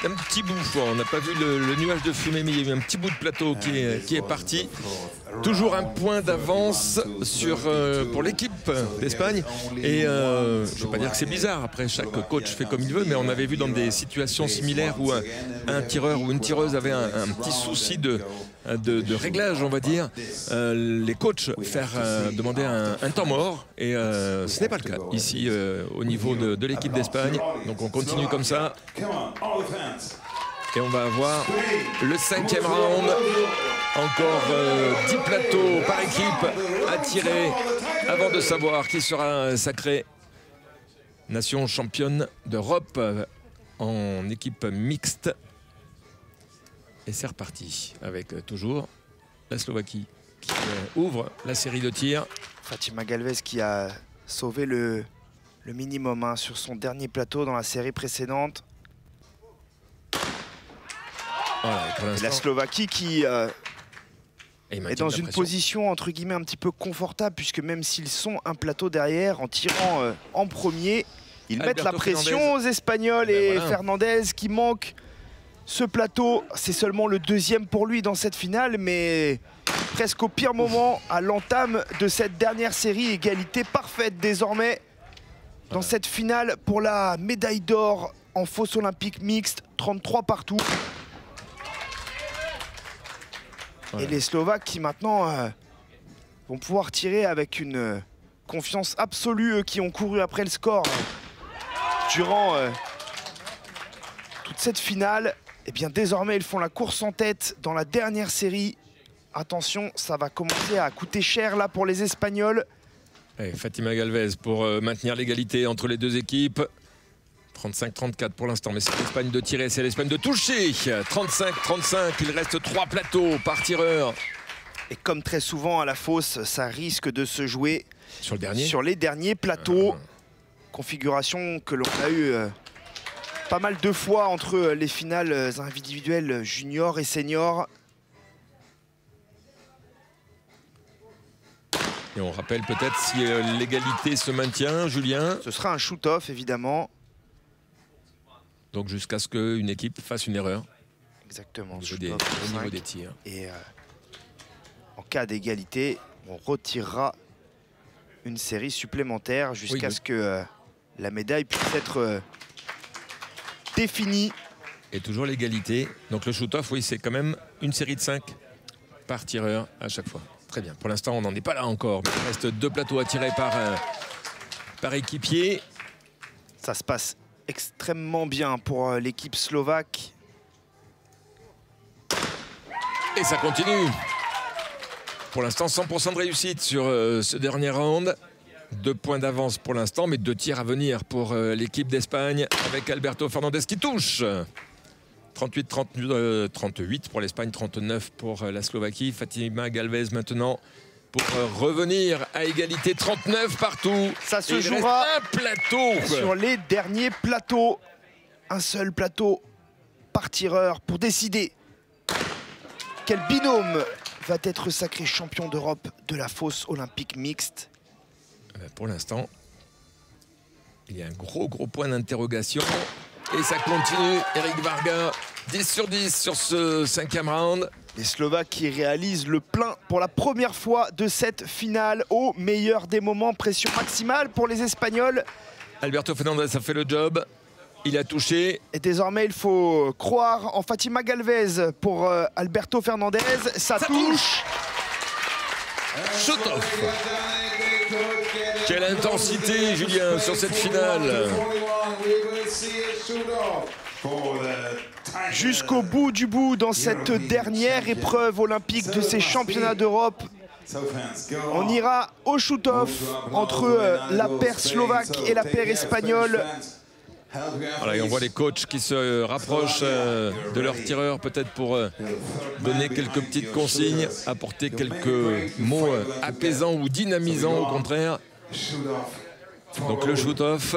un petit bout. On n'a pas vu le nuage de fumée, mais il y a eu un petit bout de plateau qui est parti. Toujours 1 point d'avance pour l'équipe d'Espagne. Et je ne veux pas dire que c'est bizarre, après chaque coach fait comme il veut, mais on avait vu dans des situations similaires où un tireur ou une tireuse avait un petit souci de réglage, on va dire, les coachs demander un temps mort, et ce n'est pas le cas ici au niveau de l'équipe d'Espagne. Donc on continue comme ça et on va avoir le 5e round. Encore 10 plateaux par équipe à tirer avant de savoir qui sera sacré nation championne d'Europe en équipe mixte. Et c'est reparti avec toujours la Slovaquie qui ouvre la série de tirs. Fatima Galvez qui a sauvé le minimum hein, sur son dernier plateau dans la série précédente. Voilà, et la Slovaquie qui est dans une position entre guillemets un petit peu confortable, puisque même s'ils sont un plateau derrière, en tirant en premier, ils mettent la pression Fernandez aux Espagnols. Et voilà. Fernandez qui manque ce plateau, c'est seulement le 2e pour lui dans cette finale, mais presque au pire moment, à l'entame de cette dernière série. Égalité parfaite désormais dans cette finale pour la médaille d'or en fosse olympique mixte, 33 partout. Et les Slovaques qui maintenant vont pouvoir tirer avec une confiance absolue, eux qui ont couru après le score durant toute cette finale. Et bien désormais ils font la course en tête dans la dernière série. Attention, ça va commencer à coûter cher là pour les Espagnols. Et Fatima Galvez pour maintenir l'égalité entre les deux équipes. 35-34 pour l'instant, mais c'est l'Espagne de tirer, c'est l'Espagne de toucher. 35-35, il reste 3 plateaux par tireur. Et comme très souvent à la fosse, ça risque de se jouer sur les derniers plateaux. Configuration que l'on a eu pas mal de fois entre les finales individuelles juniors et seniors. Et on rappelle peut-être si l'égalité se maintient, Julien. Ce sera un shoot-off évidemment. Donc jusqu'à ce qu'une équipe fasse une erreur. Exactement. Au niveau des tirs. Et en cas d'égalité, on retirera une série supplémentaire jusqu'à ce que la médaille puisse être définie. Et toujours l'égalité. Donc le shoot-off, oui, c'est quand même une série de 5 par tireur à chaque fois. Très bien. Pour l'instant, on n'en est pas là encore. Mais il reste 2 plateaux à tirer par équipier. Ça se passe extrêmement bien pour l'équipe slovaque. Et ça continue. Pour l'instant, 100% de réussite sur ce dernier round. 2 points d'avance pour l'instant, mais 2 tirs à venir pour l'équipe d'Espagne avec Alberto Fernandez qui touche. 38 pour l'Espagne, 39 pour la Slovaquie. Fatima Galvez maintenant pour revenir à égalité, 39 partout. Ça se jouera un plateau sur les derniers plateaux. Un seul plateau par tireur pour décider quel binôme va être sacré champion d'Europe de la fosse olympique mixte. Pour l'instant, il y a un gros point d'interrogation. Et ça continue. Eric Varga, 10 sur 10 sur ce 5e round. Les Slovaques qui réalisent le plein pour la première fois de cette finale au meilleur des moments. Pression maximale pour les Espagnols. Alberto Fernandez a fait le job. Il a touché. Et désormais, il faut croire en Fatima Galvez pour Alberto Fernandez. Ça touche. Shoot-off. Quelle intensité, Julien, sur cette finale. Jusqu'au bout du bout dans cette dernière épreuve olympique de ces championnats d'Europe. On ira au shoot-off entre la paire slovaque et la paire espagnole. Voilà, et on voit les coachs qui se rapprochent de leurs tireurs, peut-être pour donner quelques petites consignes, apporter quelques mots apaisants ou dynamisants au contraire. Donc le shoot-off.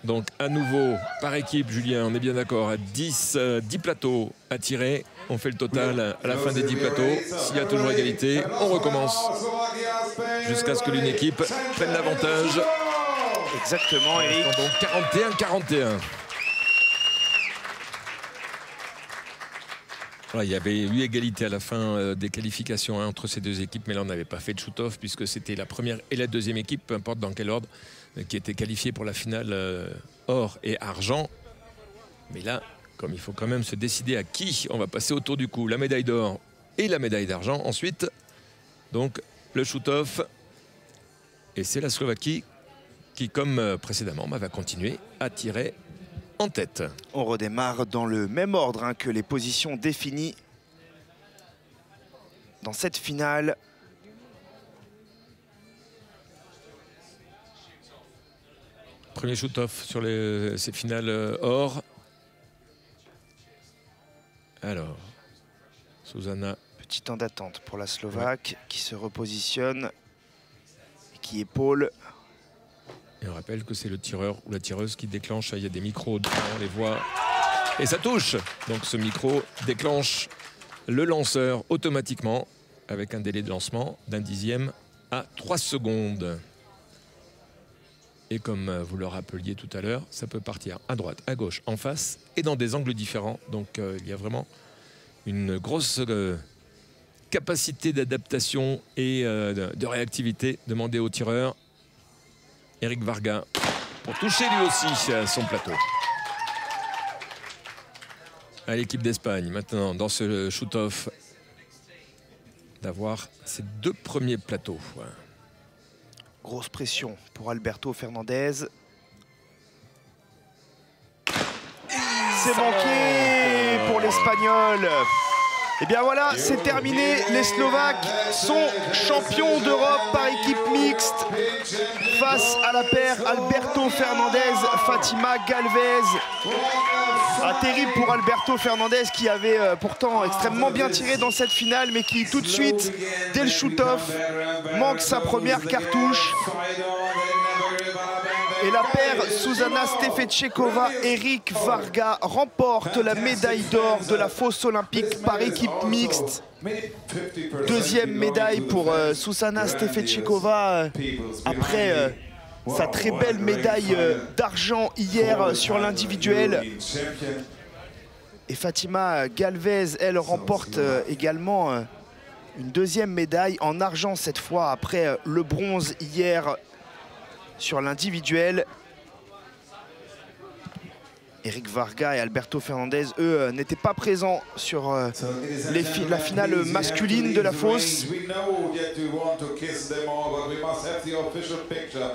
Donc à nouveau, par équipe, Julien, on est bien d'accord, à 10 plateaux à tirer. On fait le total à la fin des 10 plateaux. S'il y a toujours égalité, on recommence jusqu'à ce que l'une équipe prenne l'avantage. Exactement, Eric. Donc 41-41. Voilà, il y avait eu égalité à la fin des qualifications entre ces deux équipes, mais là on n'avait pas fait de shoot-off puisque c'était la première et la deuxième équipe, peu importe dans quel ordre, qui étaient qualifiées pour la finale or et argent. Mais là, comme il faut quand même se décider à qui on va passer autour du cou, la médaille d'or et la médaille d'argent ensuite. Donc le shoot-off, et c'est la Slovaquie qui, comme précédemment, va continuer à tirer en tête. On redémarre dans le même ordre que les positions définies dans cette finale. Premier shoot-off sur ces finales or. Alors, Susanna. Petit temps d'attente pour la Slovaque qui se repositionne et qui épaule. Et on rappelle que c'est le tireur ou la tireuse qui déclenche. Il y a des micros dedans, on les voit. Et ça touche. Donc ce micro déclenche le lanceur automatiquement avec un délai de lancement d'un 10e à 3 secondes. Et comme vous le rappeliez tout à l'heure, ça peut partir à droite, à gauche, en face et dans des angles différents. Donc il y a vraiment une grosse capacité d'adaptation et de réactivité demandée au tireur. Eric Varga pour toucher lui aussi son plateau. À l'équipe d'Espagne maintenant dans ce shoot-off d'avoir ses 2 premiers plateaux. Grosse pression pour Alberto Fernandez. C'est manqué pour l'Espagnol. Et bien voilà, c'est terminé. Les Slovaques sont champions d'Europe par équipe mixte face à la paire Alberto Fernandez-Fatima Galvez. Terrible pour Alberto Fernandez qui avait pourtant extrêmement bien tiré dans cette finale, mais qui tout de suite, dès le shoot-off, manque sa première cartouche. Et la paire Zuzana Stefetchekova, Eric Varga remporte la médaille d'or de la fosse olympique par équipe mixte. 2e médaille pour Zuzana Stefetchekova après sa très belle médaille d'argent hier sur l'individuel. Et Fatima Galvez, elle, remporte également une 2e médaille en argent cette fois après le bronze hier sur l'individuel. Eric Varga et Alberto Fernandez, eux, n'étaient pas présents sur la finale masculine de la fosse.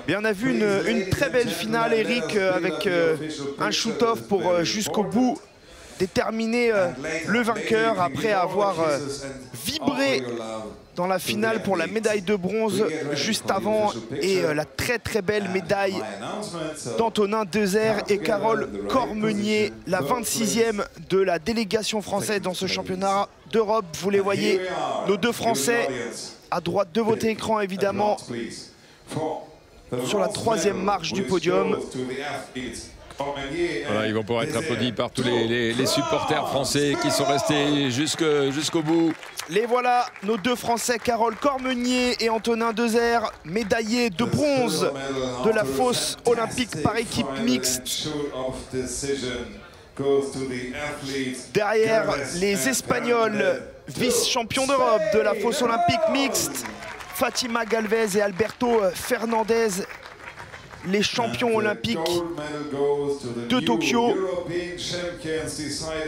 Bien, on a vu une très belle finale, Eric, avec un shoot-off pour jusqu'au bout déterminer le vainqueur après avoir vibré dans la finale pour la médaille de bronze juste avant, et la très belle médaille d'Antonin Dezer et Carole Cormenier, la 26e de la délégation française dans ce championnat d'Europe. Vous les voyez, nos 2 Français à droite de votre écran évidemment, sur la 3e marche du podium. Voilà, ils vont pouvoir être applaudis par tous les supporters français qui sont restés jusqu'au bout. Les voilà, nos 2 Français, Carole Cormenier et Antonin Dezer, médaillés de bronze de la fosse olympique par équipe mixte. Derrière, les Espagnols, vice-champions d'Europe de la fosse olympique mixte, Fatima Galvez et Alberto Fernandez, les champions olympiques de Tokyo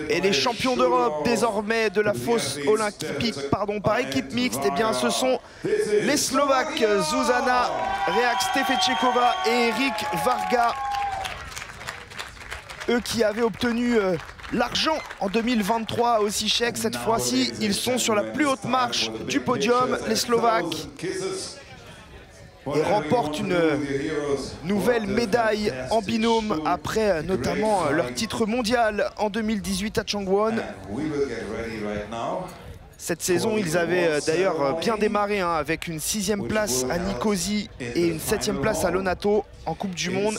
et les champions d'Europe désormais de la fosse olympique par équipe mixte. Eh bien, ce sont les Slovaques Zuzana Reak-Stefetchekova et Eric Varga, eux qui avaient obtenu l'argent en 2023 au Sichek. Cette fois-ci, ils sont sur la plus haute marche du podium, les Slovaques, et remportent une nouvelle médaille en binôme après notamment leur titre mondial en 2018 à Changwon. Cette saison, ils avaient d'ailleurs bien démarré avec une 6e place à Nicosie et une 7e place à Lonato en Coupe du Monde.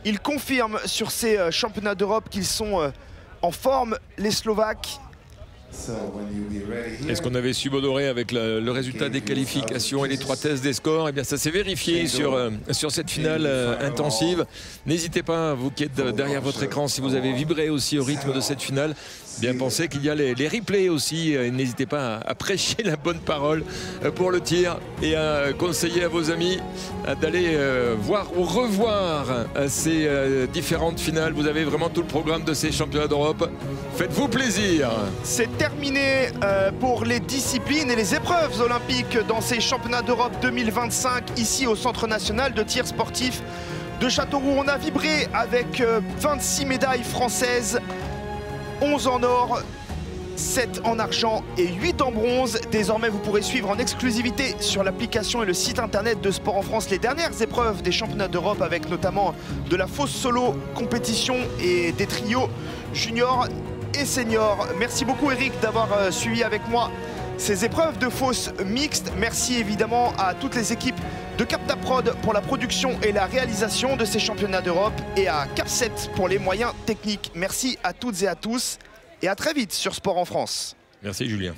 Ils confirment sur ces championnats d'Europe qu'ils sont en forme, les Slovaques. Est-ce qu'on avait subodoré avec le résultat des qualifications et les 3 tests des scores? Eh bien, ça s'est vérifié sur cette finale intensive. N'hésitez pas, vous qui êtes derrière votre écran, si vous avez vibré aussi au rythme de cette finale, bien pensez qu'il y a les replays aussi. N'hésitez pas à prêcher la bonne parole pour le tir et à conseiller à vos amis d'aller voir ou revoir ces différentes finales. Vous avez vraiment tout le programme de ces championnats d'Europe. Faites-vous plaisir. C'est terminé pour les disciplines et les épreuves olympiques dans ces championnats d'Europe 2025 ici au Centre national de tir sportif de Châteauroux. On a vibré avec 26 médailles françaises, 11 en or, 7 en argent et 8 en bronze. Désormais, vous pourrez suivre en exclusivité sur l'application et le site internet de Sport en France les dernières épreuves des championnats d'Europe, avec notamment de la fosse solo compétition et des trios juniors et seniors. Merci beaucoup Eric d'avoir suivi avec moi ces épreuves de fosse mixte. Merci évidemment à toutes les équipes de Captaprod pour la production et la réalisation de ces championnats d'Europe, et à Capset pour les moyens techniques. Merci à toutes et à tous et à très vite sur Sport en France. Merci Julien.